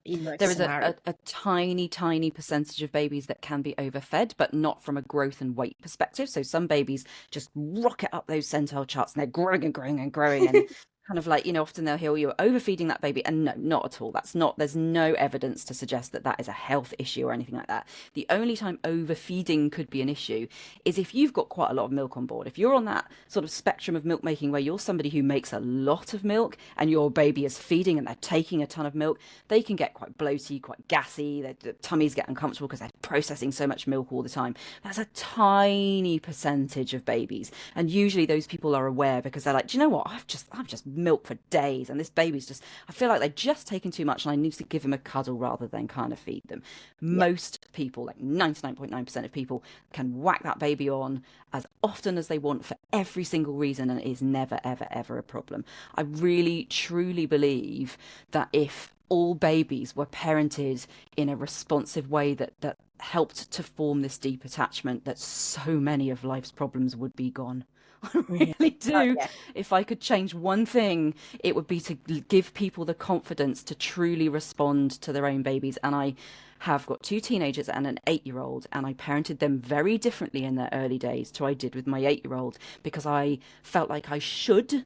is a tiny, tiny percentage of babies that can be overfed, but not from a growth and weight perspective. So some babies just rocket up those centile charts and they're growing and growing and growing. And kind of like, often they'll hear you're overfeeding that baby. And no, not at all. There's no evidence to suggest that is a health issue or anything like that. The only time overfeeding could be an issue is if you've got quite a lot of milk on board. If you're on that sort of spectrum of milk making where you're somebody who makes a lot of milk and your baby is feeding and they're taking a ton of milk, they can get quite bloaty, quite gassy. Their tummies get uncomfortable because they're processing so much milk all the time. That's a tiny percentage of babies. And usually those people are aware because they're like, do you know what? I've just milk for days and this baby's I feel like they're just taking too much and I need to give them a cuddle rather than kind of feed them. Most people, like 99.9% of people, can whack that baby on as often as they want for every single reason, and it is never ever ever a problem. I really truly believe that if all babies were parented in a responsive way that helped to form this deep attachment, that so many of life's problems would be gone. I really do. Oh, yeah. If I could change one thing, it would be to give people the confidence to truly respond to their own babies. And I have got two teenagers and an 8-year-old, and I parented them very differently in their early days to I did with my 8-year-old, because I felt like I should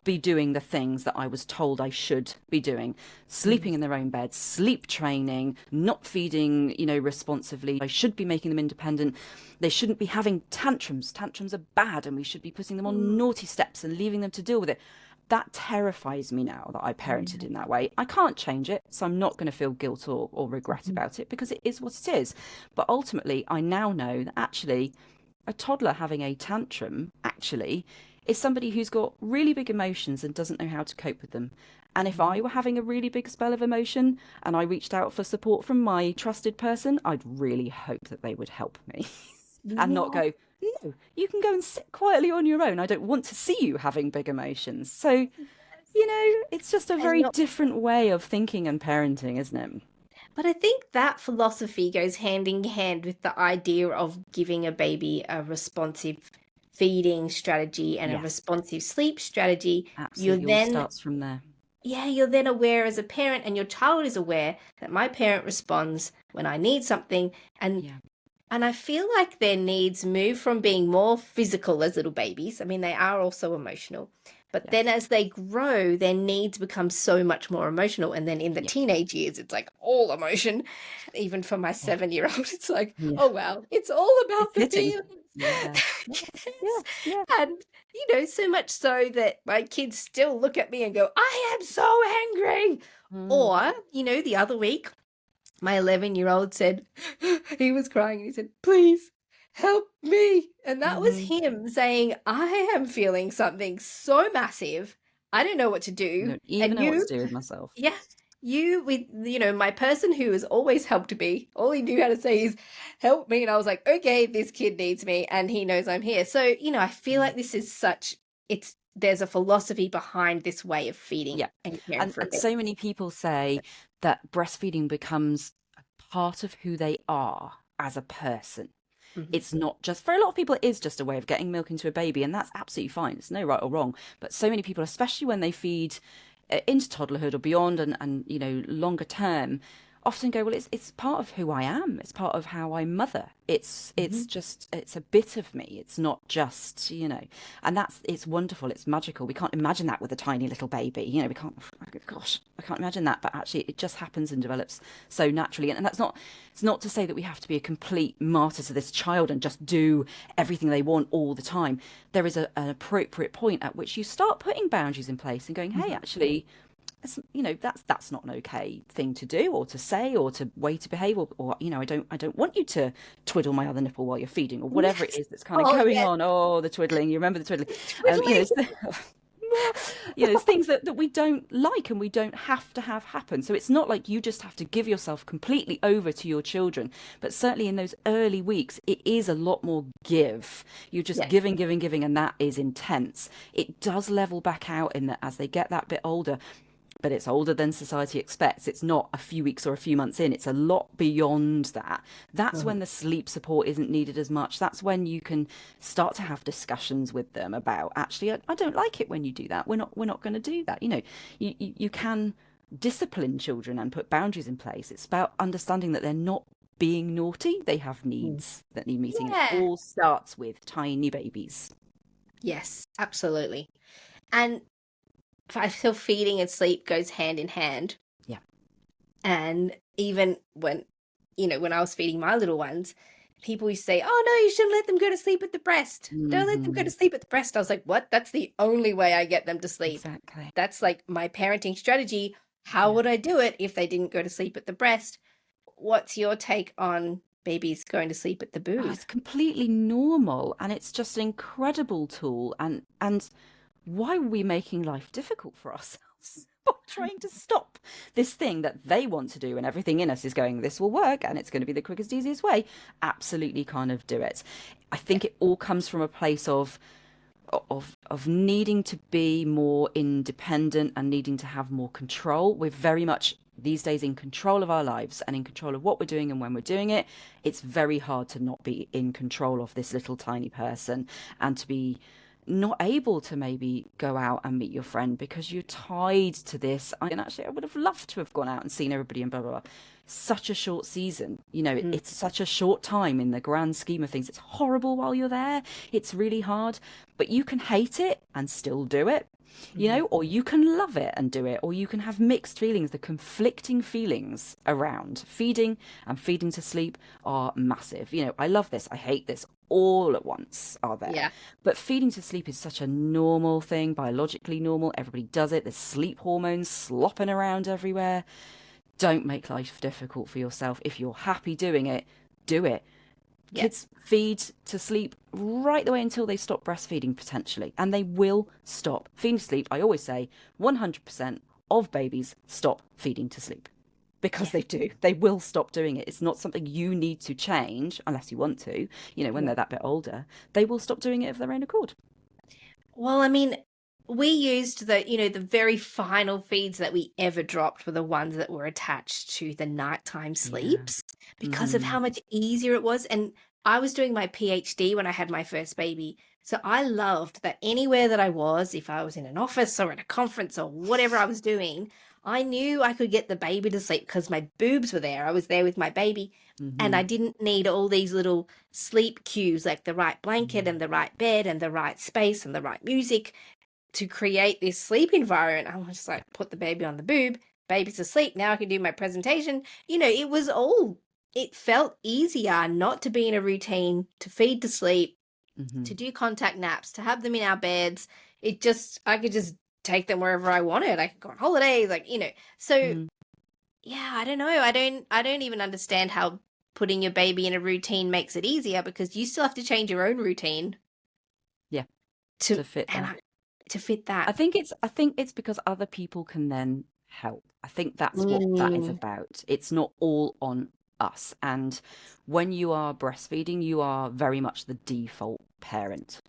be doing the things that I was told I should be doing. Sleeping in their own beds, sleep training, not feeding, responsively. I should be making them independent. They shouldn't be having tantrums. Tantrums are bad, and we should be putting them on naughty steps and leaving them to deal with it. That terrifies me now that I parented in that way. I can't change it, so I'm not going to feel guilt or regret about it, because it is what it is. But ultimately, I now know that actually a toddler having a tantrum is somebody who's got really big emotions and doesn't know how to cope with them. And if I were having a really big spell of emotion and I reached out for support from my trusted person, I'd really hope that they would help me and not go, no, you can go and sit quietly on your own. I don't want to see you having big emotions. So, it's just a very different way of thinking and parenting, isn't it? But I think that philosophy goes hand in hand with the idea of giving a baby a responsive feeding strategy and a responsive sleep strategy. Absolutely. It all starts from there. Yeah, you're then aware as a parent, and your child is aware that my parent responds when I need something. And I feel like their needs move from being more physical as little babies. I mean, they are also emotional. But then as they grow, their needs become so much more emotional. And then in the teenage years, it's like all emotion. Even for my 7-year-old, it's like, oh, wow, it's all about the hitting. feelings. Yeah. Yeah. And, so much so that my kids still look at me and go, I am so angry. Or, the other week, my 11-year-old said, he was crying and he said, please help me. And that was him saying, I am feeling something so massive. I don't know what to do. I don't even know what to do with myself. Yeah. You with, my person who has always helped me, all he knew how to say is help me. And I was like, okay, this kid needs me and he knows I'm here. So, I feel like this is there's a philosophy behind this way of feeding and caring for and so many people say that breastfeeding becomes a part of who they are as a person. It's not just, for a lot of people, it is just a way of getting milk into a baby, and that's absolutely fine. It's no right or wrong. But so many people, especially when they feed into toddlerhood or beyond and longer term, often go, well, it's part of who I am. It's part of how I mother. It's just, it's a bit of me. It's not just, and it's wonderful. It's magical. We can't imagine that with a tiny little baby. We can't, gosh, I can't imagine that. But actually it just happens and develops so naturally. And it's not to say that we have to be a complete martyr to this child and just do everything they want all the time. There is an appropriate point at which you start putting boundaries in place and going, hey, actually, that's not an okay thing to do or to say or to way to behave or I don't want you to twiddle my other nipple while you're feeding or whatever it is that's kind of going on. Oh, the twiddling, you remember the twiddling. There's things that we don't like and we don't have to have happen. So it's not like you just have to give yourself completely over to your children, but certainly in those early weeks it is a lot more give. You're just giving, and that is intense. It does level back out in that as they get that bit older, but it's older than society expects. It's not a few weeks or a few months in. It's a lot beyond that. That's when the sleep support isn't needed as much. That's when you can start to have discussions with them about, actually, I don't like it when you do that. We're not going to do that. You can discipline children and put boundaries in place. It's about understanding that they're not being naughty. They have needs that need meeting. Yeah. And it all starts with tiny babies. Yes, absolutely. And I feel feeding and sleep goes hand in hand. Yeah. And even when I was feeding my little ones, people used to say, oh, no, you shouldn't let them go to sleep at the breast. Don't let them go to sleep at the breast. I was like, what? That's the only way I get them to sleep. Exactly. That's like my parenting strategy. How would I do it if they didn't go to sleep at the breast? What's your take on babies going to sleep at the boob? It's completely normal, and it's just an incredible tool. And why are we making life difficult for ourselves by trying to stop this thing that they want to do, and everything in us is going, this will work and it's going to be the quickest, easiest way? Absolutely, kind of do it. I think it all comes from a place of needing to be more independent and needing to have more control. We're very much these days in control of our lives and in control of what we're doing and when we're doing it. It's very hard to not be in control of this little tiny person and to be not able to maybe go out and meet your friend because you're tied to this. And actually, I would have loved to have gone out and seen everybody and blah, blah, blah. Such a short season. It's such a short time in the grand scheme of things. It's horrible while you're there. It's really hard, but you can hate it and still do it. Or you can love it and do it, or you can have mixed feelings. The conflicting feelings around feeding and feeding to sleep are massive. I love this, I hate this, all at once are there. Yeah. But feeding to sleep is such a normal thing, biologically normal. Everybody does it. There's sleep hormones slopping around everywhere. Don't make life difficult for yourself. If you're happy doing it, do it. Kids feed to sleep right the way until they stop breastfeeding, potentially. And they will stop feeding to sleep. I always say 100% of babies stop feeding to sleep because they do. They will stop doing it. It's not something you need to change unless you want to, when they're that bit older. They will stop doing it of their own accord. Well, I mean, we used the very final feeds that we ever dropped were the ones that were attached to the nighttime sleeps because of how much easier it was. And I was doing my PhD when I had my first baby. So I loved that anywhere that I was, if I was in an office or at a conference or whatever I was doing, I knew I could get the baby to sleep because my boobs were there. I was there with my baby and I didn't need all these little sleep cues like the right blanket and the right bed and the right space and the right music. to create this sleep environment. I was just like, put the baby on the boob, baby's asleep, now I can do my presentation. It felt easier not to be in a routine, to feed to sleep, to do contact naps, to have them in our beds. I could just take them wherever I wanted. I could go on holidays, So yeah, I don't know. I don't even understand how putting your baby in a routine makes it easier, because you still have to change your own routine. Yeah. To fit that. To fit that. I think it's because other people can then help. I think that's what that is about. It's not all on us. And when you are breastfeeding, you are very much the default parent.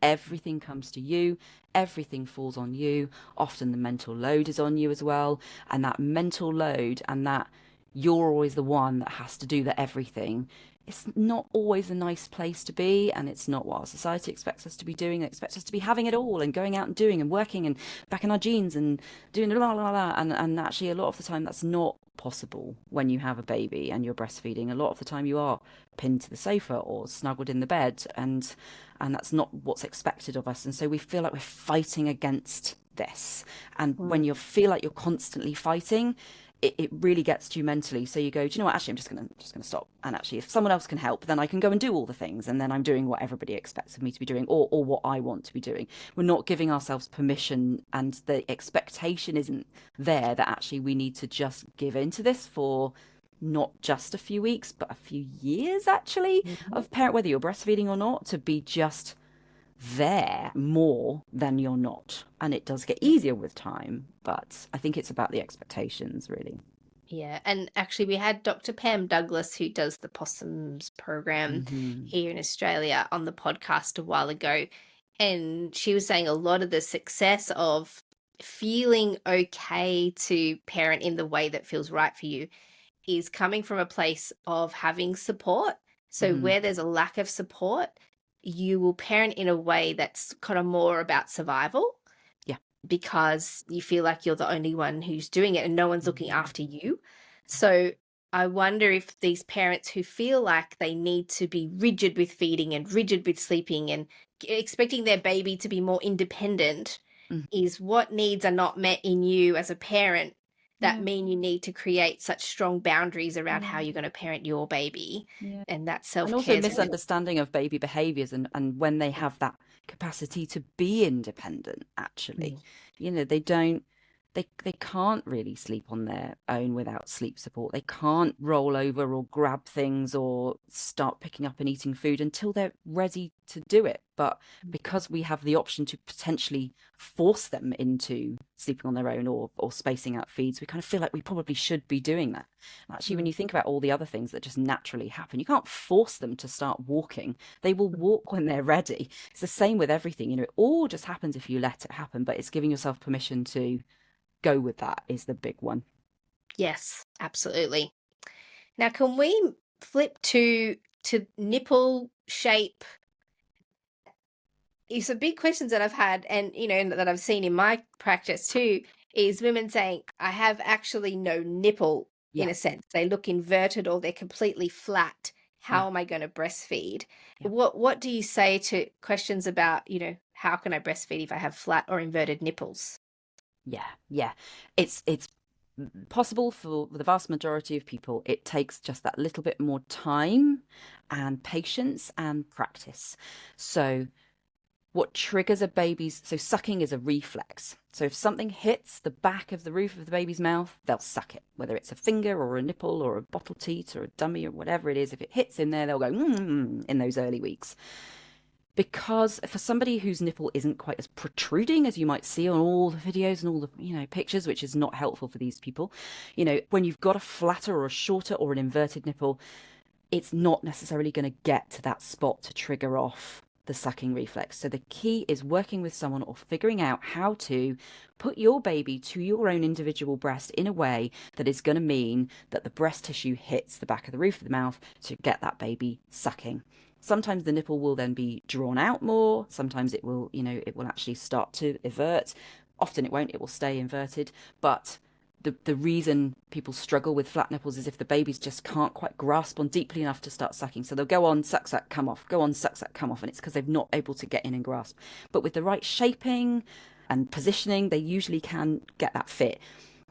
Everything comes to you, everything falls on you. Often the mental load is on you as well. And that mental load, and that you're always the one that has to do the everything, it's not always a nice place to be, and it's not what our society expects us to be doing. They expect us to be having it all and going out and doing and working and back in our jeans and doing la la la. And actually, a lot of the time, that's not possible when you have a baby and you're breastfeeding. A lot of the time, you are pinned to the sofa or snuggled in the bed, and that's not what's expected of us. And so we feel like we're fighting against this. And when you feel like you're constantly fighting, it really gets to you mentally. So you go, do you know what, actually I'm just gonna stop, and actually if someone else can help, then I can go and do all the things, and then I'm doing what everybody expects of me to be doing, or what I want to be doing. We're not giving ourselves permission, and the expectation isn't there that actually we need to just give into this for not just a few weeks but a few years, actually, of parent, whether you're breastfeeding or not, to be just there more than you're not. And it does get easier with time, but I think it's about the expectations, really. Yeah, and actually we had Dr. Pam Douglas, who does the Possums program here in Australia, on the podcast a while ago, and she was saying a lot of the success of feeling okay to parent in the way that feels right for you is coming from a place of having support. So where there's a lack of support, you will parent in a way that's kind of more about survival. Yeah. Because you feel like you're the only one who's doing it and no one's looking after you. So I wonder if these parents who feel like they need to be rigid with feeding and rigid with sleeping and expecting their baby to be more independent is what needs are not met in you as a parent that mean you need to create such strong boundaries around how you're going to parent your baby. And that self-care. And also misunderstanding of baby behaviours, and when they have that capacity to be independent, actually. They can't really sleep on their own without sleep support. They can't roll over or grab things or start picking up and eating food until they're ready to do it. But because we have the option to potentially force them into sleeping on their own or spacing out feeds, we kind of feel like we probably should be doing that. Actually, when you think about all the other things that just naturally happen, you can't force them to start walking. They will walk when they're ready. It's the same with everything. It all just happens if you let it happen, but it's giving yourself permission to go with that is the big one. Yes, absolutely. Now, can we flip to nipple shape? It's a big questions that I've had, and that I've seen in my practice too, is women saying, I have actually no nipple. In a sense, they look inverted or they're completely flat. How am I going to breastfeed? What do you say to questions about, how can I breastfeed if I have flat or inverted nipples? Yeah. It's possible for the vast majority of people. It takes just that little bit more time and patience and practice. So what triggers a baby's, so sucking is a reflex. So if something hits the back of the roof of the baby's mouth, they'll suck it, whether it's a finger or a nipple or a bottle teat or a dummy or whatever it is. If it hits in there, they'll go in those early weeks. Because for somebody whose nipple isn't quite as protruding as you might see on all the videos and all the pictures, which is not helpful for these people, when you've got a flatter or a shorter or an inverted nipple, it's not necessarily going to get to that spot to trigger off the sucking reflex. So the key is working with someone or figuring out how to put your baby to your own individual breast in a way that is going to mean that the breast tissue hits the back of the roof of the mouth to get that baby sucking. Sometimes the nipple will then be drawn out more. Sometimes it will, it will actually start to invert. Often it won't, it will stay inverted. But the reason people struggle with flat nipples is if the babies just can't quite grasp on deeply enough to start sucking. So they'll go on, suck, come off, go on, suck, come off. And it's because they're not able to get in and grasp. But with the right shaping and positioning, they usually can get that fit.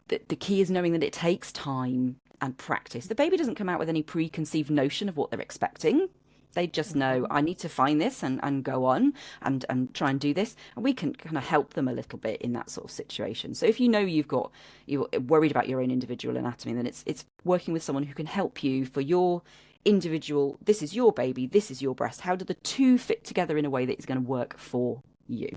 The key is knowing that it takes time and practice. The baby doesn't come out with any preconceived notion of what they're expecting. They just know, I need to find this and go on and try and do this. And we can kind of help them a little bit in that sort of situation. So if you know you're worried about your own individual anatomy, then it's working with someone who can help you for your individual, this is your baby, this is your breast. How do the two fit together in a way that is going to work for you?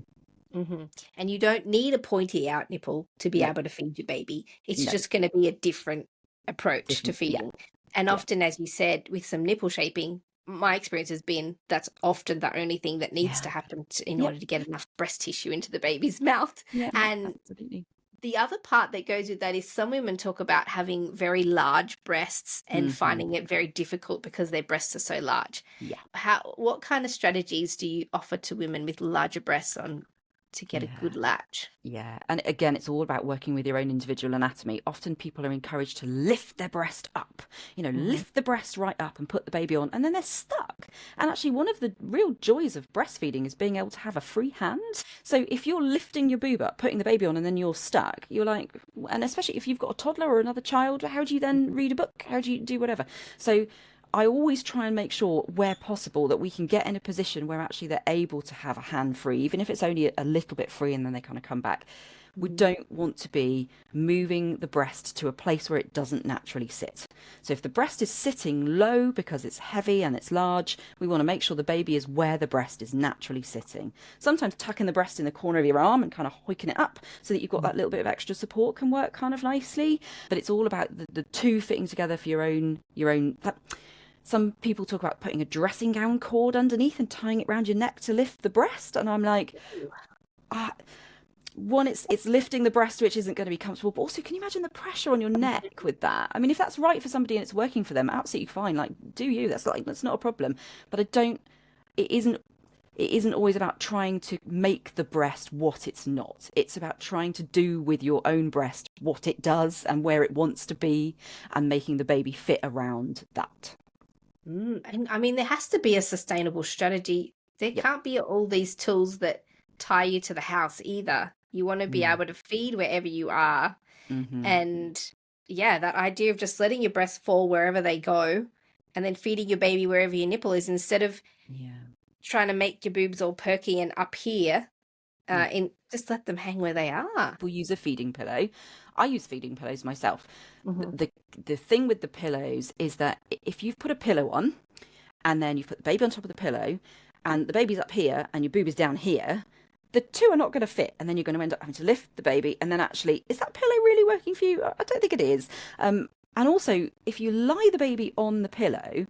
And you don't need a pointy out nipple to be able to feed your baby. It's just going to be a different approach to feeding. And often, as you said, with some nipple shaping, my experience has been that's often the only thing that needs to happen in order to get enough breast tissue into the baby's mouth. And absolutely. The other part that goes with that is some women talk about having very large breasts and finding it very difficult because their breasts are so large. What kind of strategies do you offer to women with larger breasts to get a good latch? And again, it's all about working with your own individual anatomy. Often people are encouraged to lift their breast up, lift the breast right up and put the baby on, and then they're stuck. And actually, one of the real joys of breastfeeding is being able to have a free hand. So if you're lifting your boob up, putting the baby on, and then you're stuck, you're like, and especially if you've got a toddler or another child, how do you then read a book? How do you do whatever? So I always try and make sure, where possible, that we can get in a position where actually they're able to have a hand free, even if it's only a little bit free and then they kind of come back. We don't want to be moving the breast to a place where it doesn't naturally sit. So if the breast is sitting low because it's heavy and it's large, we want to make sure the baby is where the breast is naturally sitting. Sometimes tucking the breast in the corner of your arm and kind of hoiking it up so that you've got that little bit of extra support can work kind of nicely. But it's all about the two fitting together for your own. Some people talk about putting a dressing gown cord underneath and tying it around your neck to lift the breast. And I'm like, one, it's lifting the breast, which isn't going to be comfortable. But also, can you imagine the pressure on your neck with that? I mean, if that's right for somebody and it's working for them, absolutely fine. Like, do you? That's not a problem. But it isn't always about trying to make the breast what it's not. It's about trying to do with your own breast what it does and where it wants to be and making the baby fit around that. And I mean, there has to be a sustainable strategy. There can't be all these tools that tie you to the house either. You want to be able to feed wherever you are. And that idea of just letting your breasts fall wherever they go and then feeding your baby wherever your nipple is, instead of trying to make your boobs all perky and up here, just let them hang where they are. We'll use a feeding pillow. I use feeding pillows myself. The thing with the pillows is that if you've put a pillow on and then you've put the baby on top of the pillow and the baby's up here and your boob is down here, the two are not going to fit. And then you're going to end up having to lift the baby. And then actually, is that pillow really working for you? I don't think it is. And also, if you lie the baby on the pillow,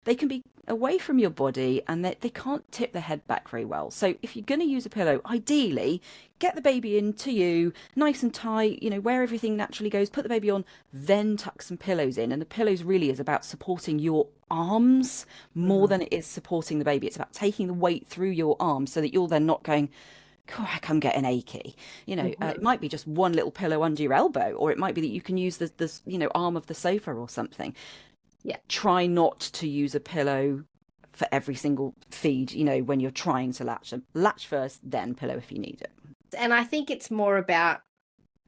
they can be away from your body and they can't tip their head back very well. So if you're going to use a pillow, ideally get the baby into you nice and tight, where everything naturally goes, put the baby on, then tuck some pillows in. And the pillows really is about supporting your arms more than it is supporting the baby. It's about taking the weight through your arms so that you're then not going, crack, I'm getting achy. It might be just one little pillow under your elbow, or it might be that you can use the arm of the sofa or something. Try not to use a pillow for every single feed, when you're trying to latch. Latch first, then pillow if you need it. And I think it's more about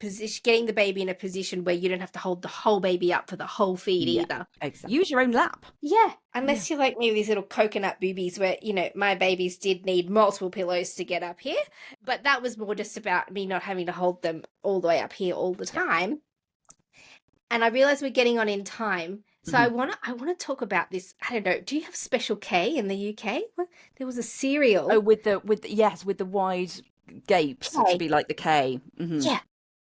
getting the baby in a position where you don't have to hold the whole baby up for the whole feed either. Exactly. Use your own lap. Unless you're like me with these little coconut boobies where, my babies did need multiple pillows to get up here. But that was more just about me not having to hold them all the way up here all the time. And I realize we're getting on in time. So I want to talk about this. I don't know. Do you have Special K in the UK? There was a cereal. Oh, with the wide gapes to be like the K. Yeah.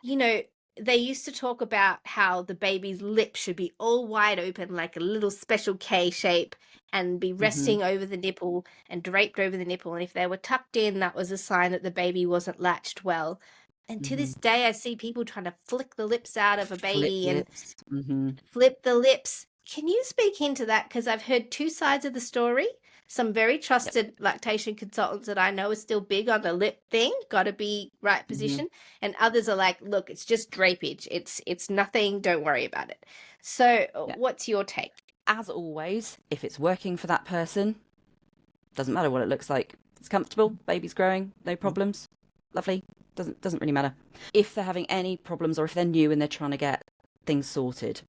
They used to talk about how the baby's lips should be all wide open like a little Special K shape and be resting over the nipple and draped over the nipple. And if they were tucked in, that was a sign that the baby wasn't latched well. And to this day, I see people trying to flick the lips out of a baby and flip the lips. Can you speak into that? Because I've heard two sides of the story. Some very trusted lactation consultants that I know are still big on the lip thing, got to be right position. And others are like, look, it's just drapage. It's nothing. Don't worry about it. So what's your take? As always, if it's working for that person, doesn't matter what it looks like. It's comfortable, baby's growing, no problems. Lovely. Doesn't really matter. If they're having any problems or if they're new and they're trying to get things sorted,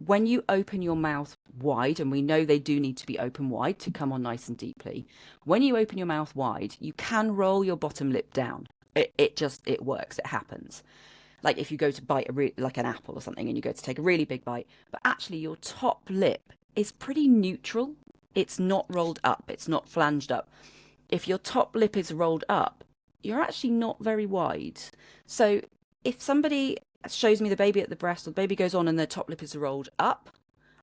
when you open your mouth wide, and we know they do need to be open wide to come on nice and deeply, when you open your mouth wide, you can roll your bottom lip down. It works. It happens. Like if you go to bite like an apple or something and you go to take a really big bite, but actually your top lip is pretty neutral. It's not rolled up. It's not flanged up. If your top lip is rolled up, you're actually not very wide. So if somebody shows me the baby at the breast or the baby goes on and their top lip is rolled up,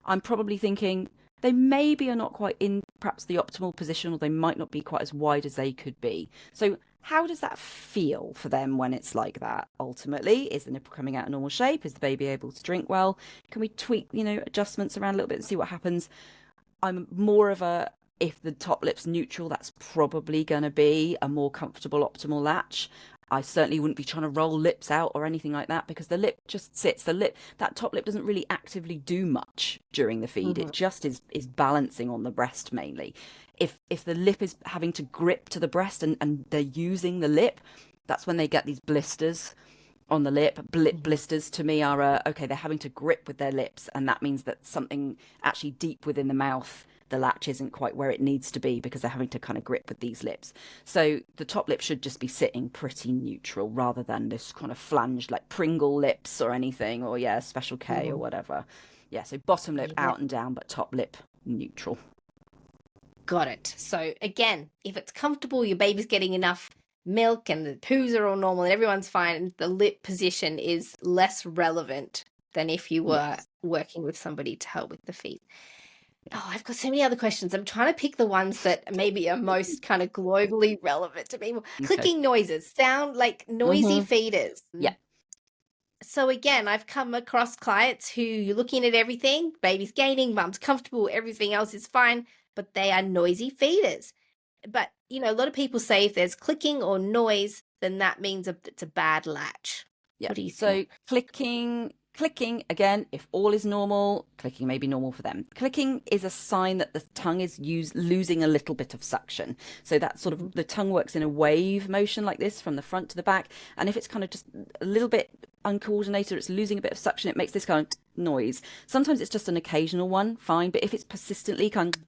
I'm probably thinking they maybe are not quite in perhaps the optimal position, or they might not be quite as wide as they could be. So how does that feel for them when it's like that? Ultimately, is the nipple coming out in normal shape? Is the baby able to drink well? Can we tweak, adjustments around a little bit and see what happens? I'm more of a, if the top lip's neutral, that's probably going to be a more comfortable optimal latch. I certainly wouldn't be trying to roll lips out or anything like that, because the lip just sits. That top lip doesn't really actively do much during the feed. It just is balancing on the breast mainly. If the lip is having to grip to the breast and they're using the lip, that's when they get these blisters on the lip. Blisters to me are okay, they're having to grip with their lips, and that means that something actually deep within the mouth, the latch isn't quite where it needs to be because they're having to kind of grip with these lips. So the top lip should just be sitting pretty neutral rather than this kind of flanged like Pringle lips or anything, or Special K or whatever. So bottom lip out and down, but top lip neutral. Got it. So again, if it's comfortable, your baby's getting enough milk and the poos are all normal and everyone's fine, the lip position is less relevant than if you were working with somebody to help with the feed. Oh, I've got so many other questions. I'm trying to pick the ones that maybe are most kind of globally relevant to people. Okay. Clicking noises sound like noisy feeders. Yeah. So again, I've come across clients who you're looking at everything, baby's gaining, mum's comfortable, everything else is fine, but they are noisy feeders. But, a lot of people say if there's clicking or noise, then that means it's a bad latch. Yeah. What do you think? Clicking, again, if all is normal, clicking may be normal for them. Clicking is a sign that the tongue is losing a little bit of suction. So that sort of, the tongue works in a wave motion like this from the front to the back. And if it's kind of just a little bit uncoordinated, it's losing a bit of suction, it makes this kind of noise. Sometimes it's just an occasional one, fine. But if it's persistently kind of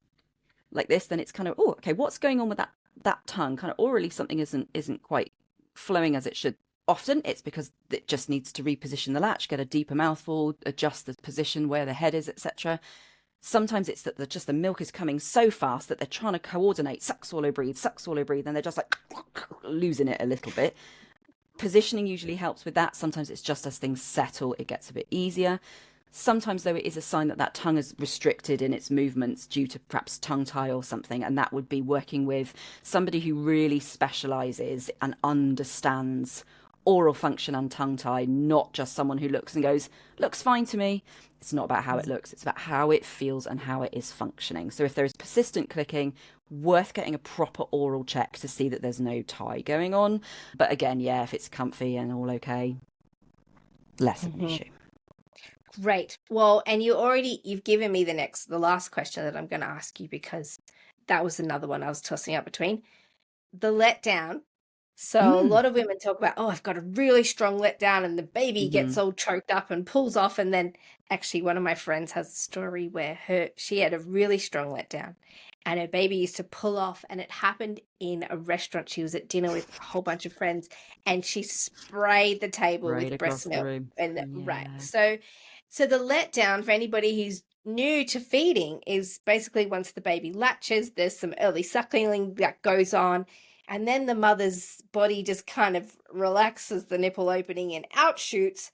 like this, then it's kind of, oh, okay, what's going on with that tongue? Kind of orally something isn't quite flowing as it should. Often it's because it just needs to reposition the latch, get a deeper mouthful, adjust the position where the head is, etc. Sometimes it's that the milk is coming so fast that they're trying to coordinate, suck, swallow, breathe, and they're just like losing it a little bit. Positioning usually helps with that. Sometimes it's just as things settle, it gets a bit easier. Sometimes, though, it is a sign that tongue is restricted in its movements due to perhaps tongue tie or something, and that would be working with somebody who really specialises and understands oral function and tongue tie, not just someone who looks and goes, looks fine to me. It's not about how it looks, it's about how it feels and how it is functioning. So if there is persistent clicking, worth getting a proper oral check to see that there's no tie going on. But again, if it's comfy and all okay, less of an issue. Great. Well, and you've given me the last question that I'm going to ask you, because that was another one I was tossing up between. The letdown. So a lot of women talk about, I've got a really strong letdown and the baby gets all choked up and pulls off. And then actually one of my friends has a story where she had a really strong letdown and her baby used to pull off, and it happened in a restaurant. She was at dinner with a whole bunch of friends and she sprayed the table with breast milk. So the letdown, for anybody who's new to feeding, is basically once the baby latches, there's some early suckling that goes on. And then the mother's body just kind of relaxes the nipple opening and out shoots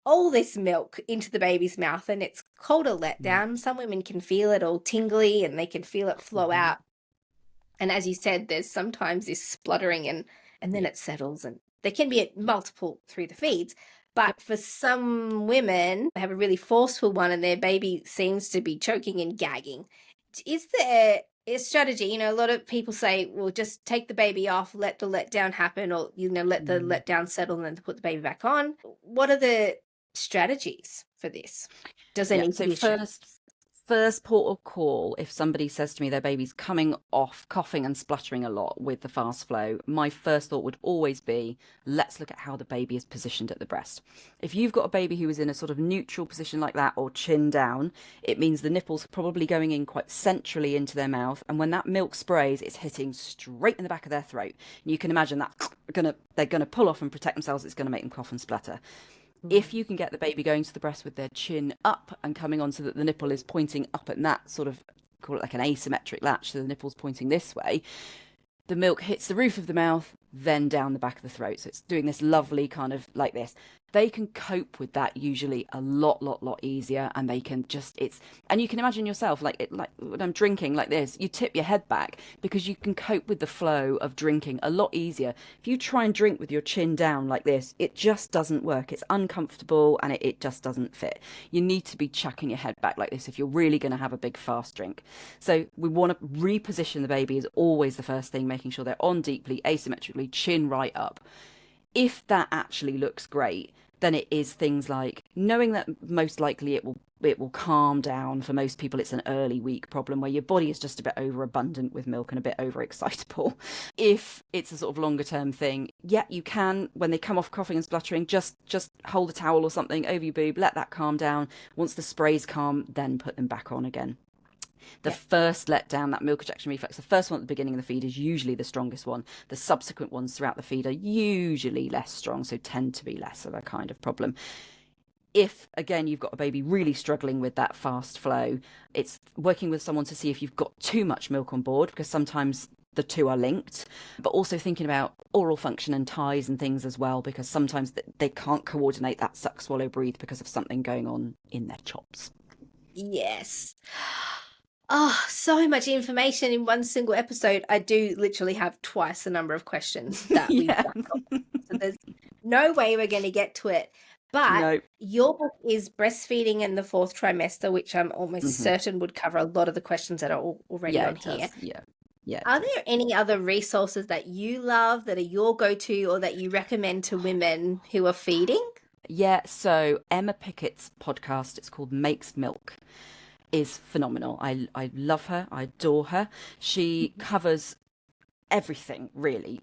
all this milk into the baby's mouth. And it's called a letdown. Some women can feel it all tingly and they can feel it flow out. And as you said, there's sometimes this spluttering and then it settles. And there can be multiple through the feeds. But for some women, they have a really forceful one and their baby seems to be choking and gagging. Is there a strategy? A lot of people say, well, just take the baby off, let the letdown happen, or, let the letdown settle and then put the baby back on. What are the strategies for this? Does it need to be first port of call, if somebody says to me their baby's coming off coughing and spluttering a lot with the fast flow, my first thought would always be, let's look at how the baby is positioned at the breast. If you've got a baby who is in a sort of neutral position like that, or chin down, it means the nipples are probably going in quite centrally into their mouth, and when that milk sprays, it's hitting straight in the back of their throat. And you can imagine that they're gonna pull off and protect themselves. It's gonna make them cough and splutter. If you can get the baby going to the breast with their chin up and coming on so that the nipple is pointing up at that sort of, call it like an asymmetric latch, so the nipple's pointing this way, the milk hits the roof of the mouth, then down the back of the throat. So it's doing this lovely kind of like this. They can cope with that usually a lot easier, and they can just, and you can imagine yourself, like when I'm drinking like this, you tip your head back because you can cope with the flow of drinking a lot easier. If you try and drink with your chin down like this, it just doesn't work. It's uncomfortable and it just doesn't fit. You need to be chucking your head back like this if you're really going to have a big fast drink. So we want to reposition the baby is always the first thing, making sure they're on deeply, asymmetrically, chin right up. If that actually looks great, then it is things like knowing that most likely it will calm down. For most people, it's an early week problem where your body is just a bit overabundant with milk and a bit overexcitable. If it's a sort of longer term thing, yeah, you can, when they come off coughing and spluttering, just hold a towel or something over your boob, let that calm down. Once the spray's calm, then put them back on again. The first letdown, that milk ejection reflex, the first one at the beginning of the feed is usually the strongest one. The subsequent ones throughout the feed are usually less strong, so tend to be less of a kind of problem. If, again, you've got a baby really struggling with that fast flow, it's working with someone to see if you've got too much milk on board, because sometimes the two are linked, but also thinking about oral function and ties and things as well, because sometimes they can't coordinate that suck, swallow, breathe because of something going on in their chops. Yes. Oh, so much information in one single episode. I do literally have twice the number of questions that we've done. So there's no way we're going to get to it. But your book is Breastfeeding in the Fourth Trimester, which I'm almost certain would cover a lot of the questions that are already on here. Yeah. Are there any other resources that you love, that are your go-to, or that you recommend to women who are feeding? Yeah, so Emma Pickett's podcast, it's called Makes Milk, is phenomenal. I love her. I adore her. She covers everything, really,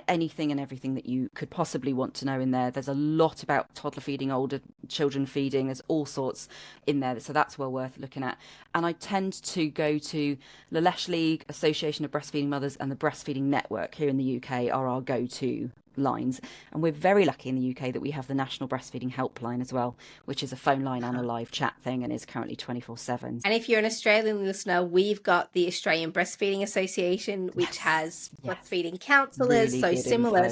anything and everything that you could possibly want to know in there. There's a lot about toddler feeding, older children feeding. There's all sorts in there. So that's well worth looking at. And I tend to go to the Lesh League, Association of Breastfeeding Mothers, and the Breastfeeding Network here in the UK are our go-to lines. And we're very lucky in the UK that we have the National Breastfeeding Helpline as well, which is a phone line and a live chat thing, and is currently 24/7. And if you're an Australian listener, we've got the Australian Breastfeeding Association, which has breastfeeding counsellors, really, so similar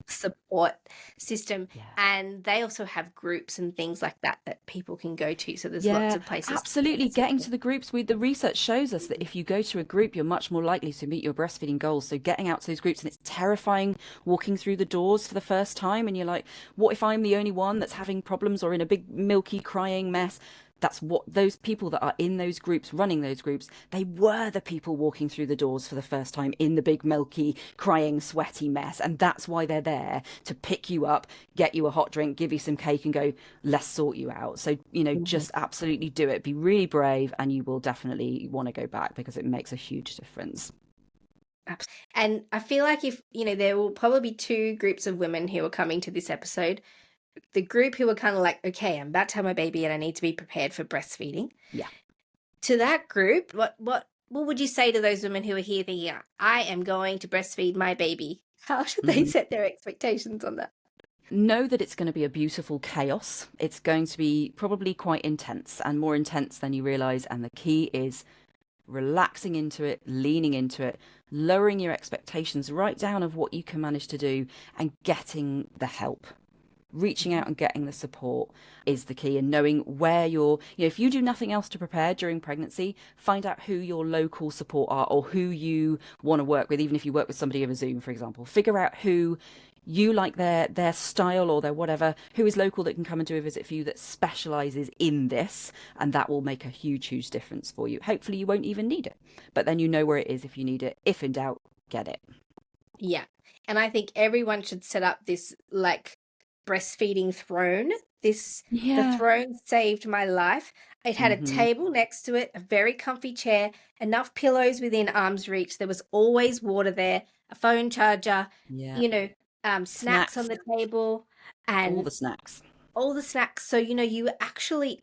support system. And they also have groups and things like that people can go to. So there's lots of places. Absolutely. Getting to the groups, the research shows us that if you go to a group, you're much more likely to meet your breastfeeding goals. So getting out to those groups, and it's terrifying walking through the doors for the first time, and you're like, what if I'm the only one that's having problems or in a big milky crying mess? That's what those people that are in those groups, running those groups, they were the people walking through the doors for the first time in the big milky crying sweaty mess, and that's why they're there, to pick you up, get you a hot drink, give you some cake, and go, let's sort you out. So just absolutely do it. Be really brave, and you will definitely want to go back, because it makes a huge difference. And I feel like there will probably be two groups of women who are coming to this episode. The group who are kind of like, okay, I'm about to have my baby and I need to be prepared for breastfeeding. Yeah. To that group, what would you say to those women who are here thinking, I am going to breastfeed my baby? How should they set their expectations on that? Know that it's going to be a beautiful chaos. It's going to be probably quite intense, and more intense than you realise. And the key is relaxing into it, leaning into it, lowering your expectations right down of what you can manage to do, and getting the help. Reaching out and getting the support is the key, and knowing where if you do nothing else to prepare during pregnancy, find out who your local support are, or who you want to work with. Even if you work with somebody over Zoom, for example, figure out who you like, their style or their whatever, who is local that can come and do a visit for you that specializes in this, and that will make a huge difference for you. Hopefully you won't even need it, but then you know where it is if you need it. If in doubt, get it. Yeah. And I think everyone should set up this breastfeeding throne The throne saved my life. It had a table next to it, a very comfy chair, enough pillows within arm's reach. There was always water there, a phone charger, snacks on the table, and all the snacks. So, you actually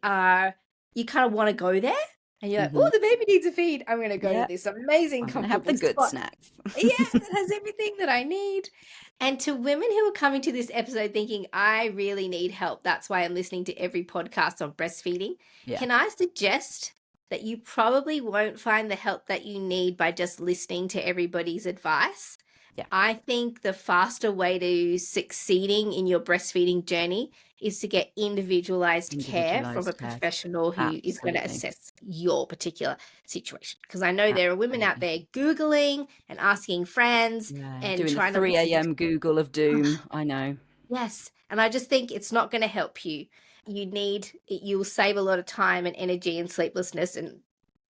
you kind of want to go there, and you're like, oh, the baby needs a feed. I'm going to go to this amazing, comfortable have the good spot. snacks. It has everything that I need. And to women who are coming to this episode thinking, I really need help, that's why I'm listening to every podcast on breastfeeding. Can I suggest that you probably won't find the help that you need by just listening to everybody's advice? I think the faster way to succeeding in your breastfeeding journey is to get individualized care from a professional who is going to assess your particular situation. Because I know there are women out there Googling and asking friends and doing trying the 3 a.m. Google of doom. I know. Yes. And I just think it's not going to help you. You'll save a lot of time and energy and sleeplessness and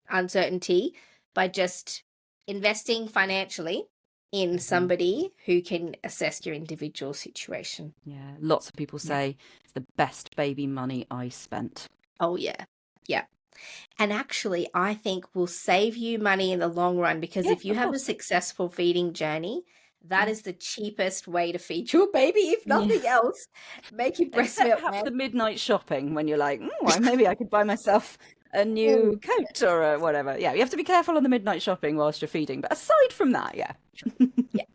uncertainty by just investing financially in somebody who can assess your individual situation. Yeah, lots of people say it's the best baby money I spent. Oh, yeah. Yeah. And actually, I think will save you money in the long run, because if you have a successful feeding journey, that is the cheapest way to feed your baby, if nothing else. Make your breast milk. Perhaps the midnight shopping when you're like, maybe I could buy myself a new coat or whatever. Yeah, you have to be careful on the midnight shopping whilst you're feeding. But aside from that,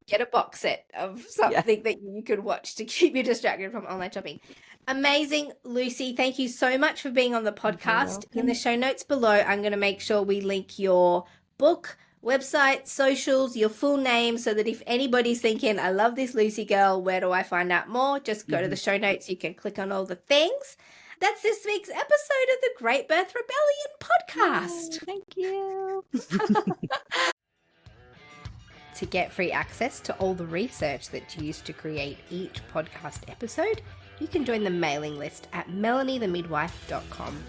get a box set of something that you could watch to keep you distracted from online shopping. Amazing, Lucy. Thank you so much for being on the podcast. In the show notes below, I'm going to make sure we link your book, website, socials, your full name, so that if anybody's thinking, I love this Lucy girl, where do I find out more? Just go to the show notes. You can click on all the things. That's this week's episode of the Great Birth Rebellion podcast. Thank you. To get free access to all the research that's used to create each podcast episode, you can join the mailing list at melaniethemidwife.com.